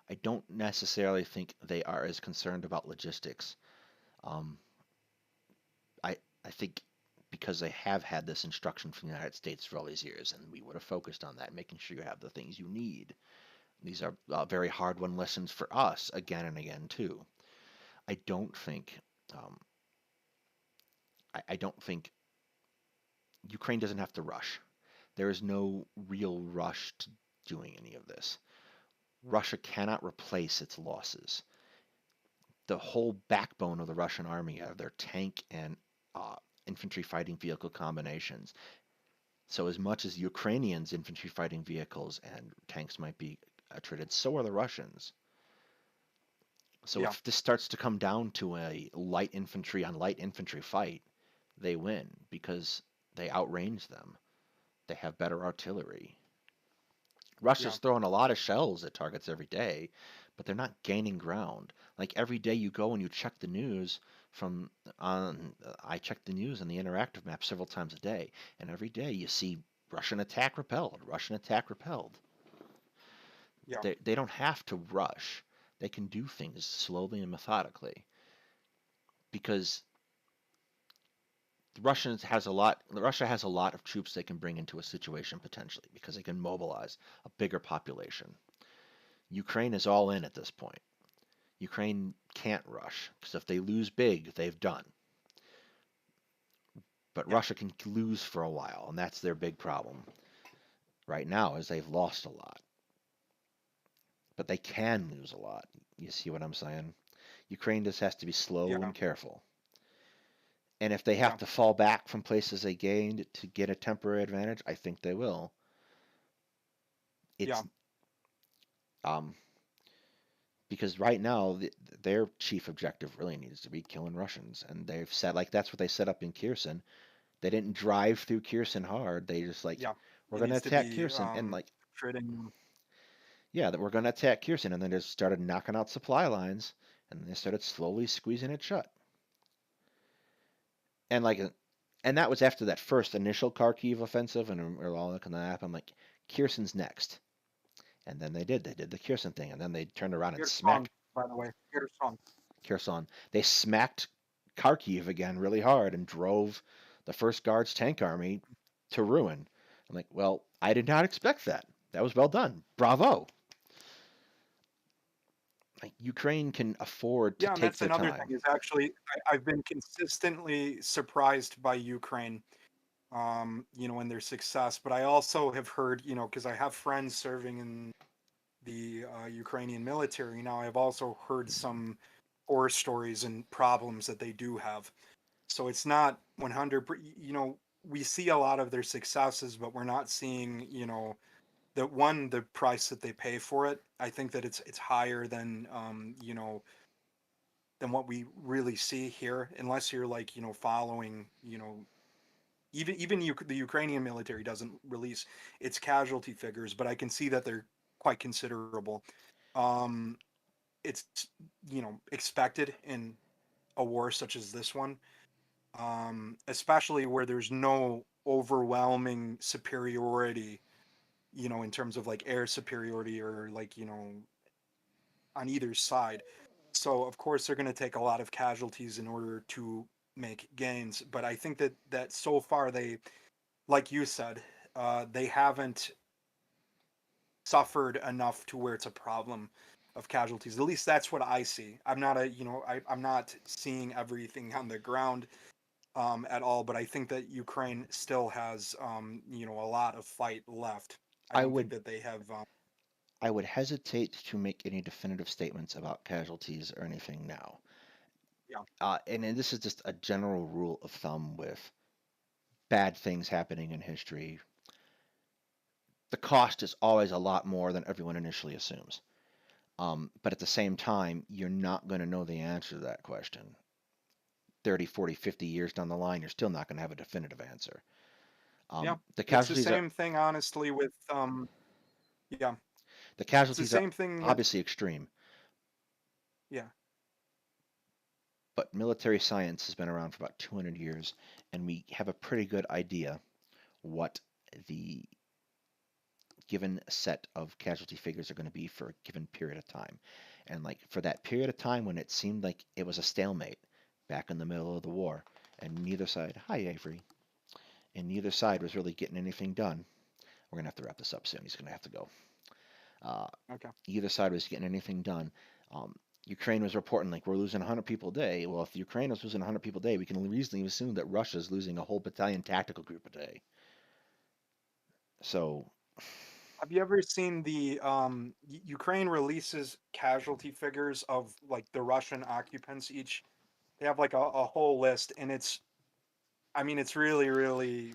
I don't necessarily think they are as concerned about logistics. Um, I think because they have had this instruction from the United States for all these years, and we would have focused on that, making sure you have the things you need. These are very hard won lessons for us again and again too. I don't think um, I don't think Ukraine doesn't have to rush. There is no real rush to doing any of this. Russia cannot replace its losses. The whole backbone of the Russian army are their tank and uh, infantry fighting vehicle combinations. So as much as Ukrainians' infantry fighting vehicles and tanks might be treated, so are the Russians. So Yeah, if this starts to come down to a light infantry on light infantry fight, they win because they outrange them. They have better artillery. yeah, Russia's throwing a lot of shells at targets every day, but they're not gaining ground. Like every day you go and you check the news from on I check the news on the interactive map several times a day, and every day you see Russian attack repelled, Russian attack repelled. yeah, They don't have to rush. They can do things slowly and methodically because Russia has a lot of troops they can bring into a situation potentially because they can mobilize a bigger population. Ukraine is all in at this point. Ukraine can't rush because if they lose big, they've done. But yeah, Russia can lose for a while, and that's their big problem right now is they've lost a lot. But they can lose a lot. You see what I'm saying? Ukraine just has to be slow yeah, and careful. And if they have yeah, to fall back from places they gained to get a temporary advantage, I think they will. yeah, It's um because right now their chief objective really needs to be killing Russians, and they've said like that's what they set up in Kherson. They didn't drive through Kherson hard. They just like yeah. we're It gonna needs to attack be Kherson and like treating. yeah, that we're gonna attack Kherson, and then just started knocking out supply lines, and they started slowly squeezing it shut. And like and that was after that first initial Kharkiv offensive, and we're all looking at the map. I'm like, Kherson's next, and then they did the Kherson thing, and then they turned around and Your song, smacked by the way, your song. Kherson. They smacked Kharkiv again really hard and drove the First Guards tank army to ruin. I'm like, well, I did not expect that. That was well done. Bravo. Like Ukraine can afford to Yeah, and take that's their another thing time. is actually I've been consistently surprised by Ukraine, in their success. But I also have heard, because I have friends serving in the Ukrainian military now. I've also heard some horror stories and problems that they do have. So it's not 100. We see a lot of their successes, but we're not seeing, the price that they pay for it. I think that it's higher than what we really see here, unless you're like following the Ukrainian military doesn't release its casualty figures, but I can see that they're quite considerable. Um, it's expected in a war such as this one, especially where there's no overwhelming superiority, in terms of like air superiority or like on either side. So of course they're going to take a lot of casualties in order to make gains. But I think that so far they, like you said, they haven't suffered enough to where it's a problem of casualties. At least that's what I see. I'm not I'm not seeing everything on the ground at all, but I think that Ukraine still has a lot of fight left. I I don't think would that they have. I would hesitate to make any definitive statements about casualties or anything now. Yeah, And this is just a general rule of thumb with bad things happening in history. The cost is always a lot more than everyone initially assumes. But at the same time, you're not going to know the answer to that question. 30, 40, 50 years down the line, you're still not going to have a definitive answer. yeah. The It's the casualties are same thing, honestly. With yeah, the it's the casualties are same thing with obviously extreme, yeah, but military science has been around for about 200 years, and we have a pretty good idea what the given set of casualty figures are going to be for a given period of time. And like for that period of time when it seemed like it was a stalemate back in the middle of the war, and neither side, hi Avery, and neither side was really getting anything done. We're gonna have to wrap this up soon. He's gonna have to go. Uh, okay, Either side was getting anything done. Um, Ukraine was reporting like we're losing 100 people a day. Well, if Ukraine is losing 100 people a day, we can reasonably assume that Russia's losing a whole battalion tactical group a day. So have you ever seen the Ukraine releases casualty figures of like the Russian occupants each? They have like a whole list, and it's, I mean, it's really, really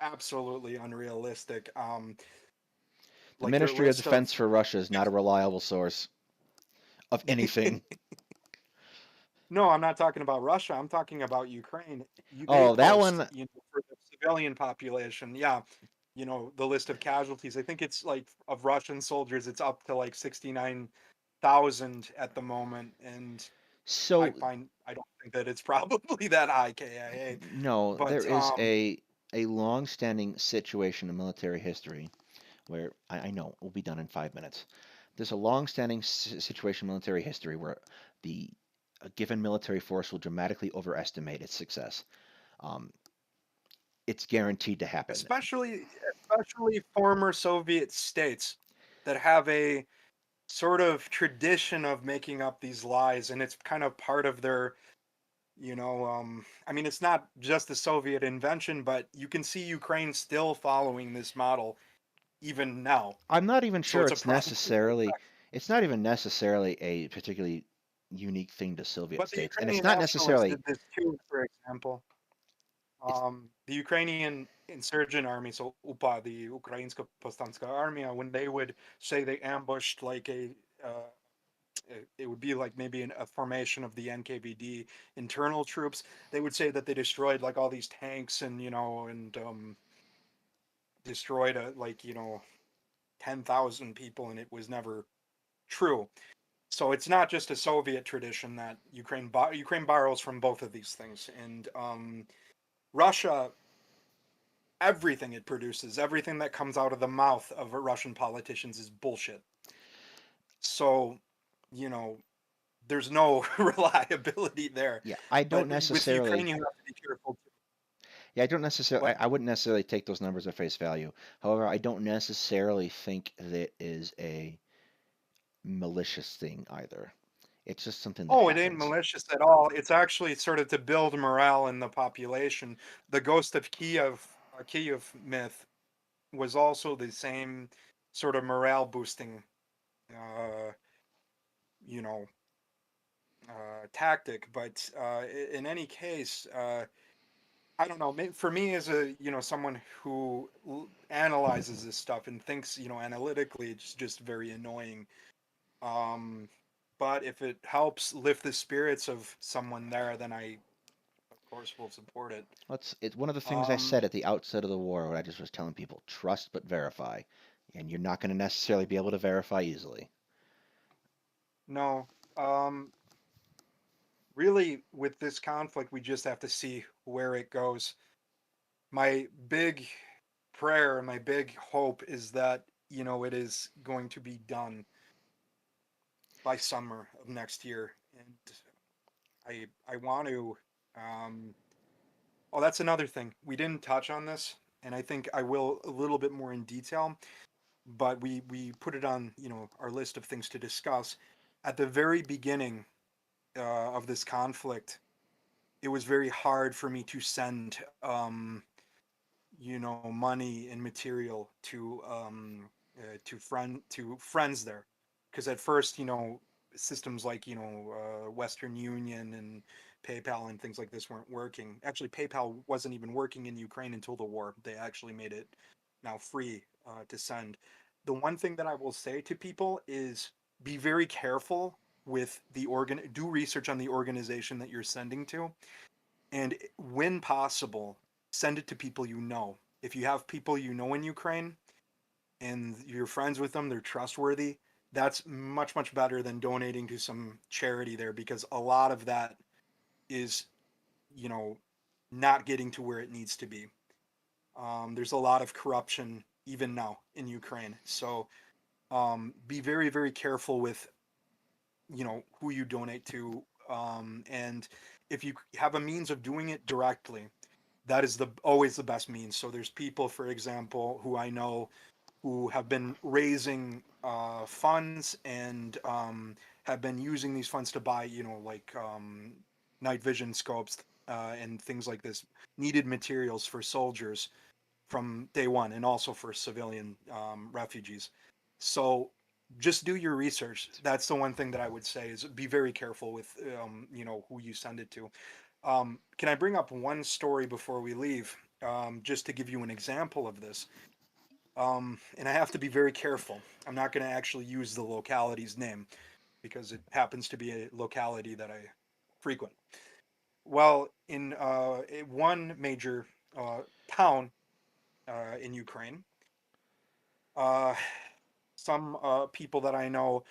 absolutely unrealistic. The Like their Ministry of list of Defense for Russia is not a reliable source of anything. no, I'm not talking about Russia. I'm talking about Ukraine. They Oh, that post, one. for the civilian population. Yeah, the list of casualties. I think it's like of Russian soldiers, it's up to like 69,000 at the moment, and So I don't think that it's probably that high, KIA. no, there But is a long-standing situation in military history where I know we'll be done in 5 minutes. There's a long-standing situation in military history where the a given military force will dramatically overestimate its success. Um, it's guaranteed to happen. especially former Soviet states that have a sort of tradition of making up these lies, and it's kind of part of their, I mean, it's not just a Soviet invention, but you can see Ukraine still following this model even now. I'm not even So sure it's a problem. it's not even necessarily a particularly unique thing to Soviet But the states, and it's Ukrainian not nationalists necessarily did this too, for example. it's The Ukrainian insurgent army, so UPA, the Ukrainska Повстанska Armia, when they would say they ambushed like it would be like maybe a formation of the NKVD internal troops. They would say that they destroyed like all these tanks and destroyed 10,000 people, and it was never true. So it's not just a Soviet tradition that Ukraine borrows from both of these things, and Russia, everything it produces, everything that comes out of the mouth of Russian politicians is bullshit. So, you know, there's no reliability there. yeah, I But don't with Ukraine, necessarily you have to be careful too. yeah, I don't necessarily What? I wouldn't necessarily take those numbers at face value. However, I don't necessarily think that is a malicious thing either. It's just something that Oh, it ain't happens. malicious at all. It's actually sort of to build morale in the population. The ghost of Kiev myth was also the same sort of morale boosting, uh, you know, tactic. But in any case, I don't know. For me, as a someone who analyzes this stuff and thinks analytically, it's just very annoying. Um, but if it helps lift the spirits of someone there, then I of course will support it. It's one of the things I Um, said at the outset of the war when I just was telling people, trust but verify. And you're not going to necessarily be able to verify easily. no. Really, with this conflict, we just have to see where it goes. My big prayer, my big hope is that it is going to be done by summer of next year, and I want to. Um, oh, that's another thing we didn't touch on this, and I think I will a little bit more in detail. But we put it on our list of things to discuss. At the very beginning of this conflict, it was very hard for me to send money and material to friends there, because at first systems like Western Union and PayPal and things like this weren't working. Actually, PayPal wasn't even working in Ukraine until the war. They actually made it now free to send. The one thing that I will say to people is be very careful with do research on the organization that you're sending to, and when possible, send it to people you know. If you have people you know in Ukraine and you're friends with them, they're trustworthy, that's much, much better than donating to some charity there, because a lot of that is, you know, not getting to where it needs to be. There's a lot of corruption even now in Ukraine. So be very, very careful with, who you donate to. And if you have a means of doing it directly, that is the always the best means. So there's people, for example, who I know who have been raising funds and have been using these funds to buy, like night vision scopes and things like this, needed materials for soldiers from day one, and also for civilian refugees. So just do your research. That's the one thing that I would say is be very careful with who you send it to. Can I bring up one story before we leave? just to give you an example of this. And I have to be very careful. I'm not going to actually use the locality's name because it happens to be a locality that I frequent. Well, in one major uh, town in Ukraine, uh, some people that I know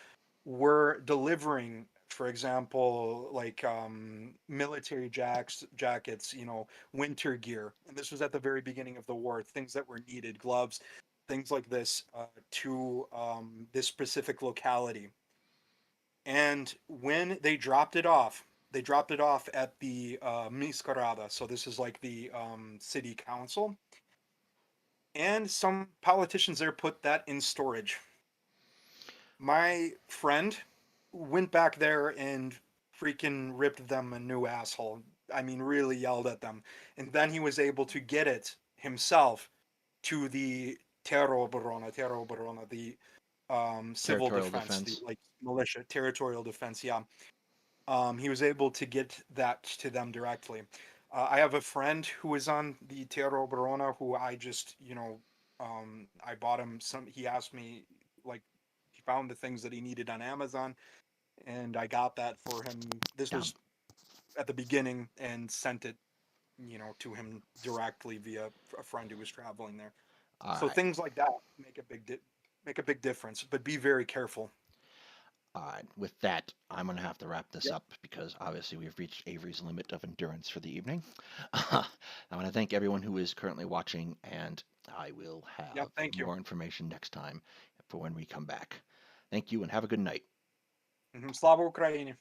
were delivering, for example, like military jackets, winter gear, and this was at the very beginning of the war, things that were needed, gloves, things like this, to this specific locality. And when they dropped it off at the Miskarada. So this is like the city council. And some politicians there put that in storage. My friend went back there and freaking ripped them a new asshole. I mean, really yelled at them. And then he was able to get it himself to the Terrorbarona, the civil Territorial defense, the defense. like militia, territorial defense. Yeah, he was able to get that to them directly. I have a friend who was on the Tierra Barona who I just, I bought him some. He asked me, like, he found the things that he needed on Amazon, and I got that for him. This Yeah. was at the beginning and sent it, to him directly via a friend who was traveling there. All So right. things like that make a big difference, but be very careful. All right. With that, I'm going to have to wrap this Yep. up because obviously we've reached Avery's limit of endurance for the evening. I want to thank everyone who is currently watching, and I will Yeah. have Thank you. more information next time for when we come back. Thank you and have a good night. Slava Ukraini.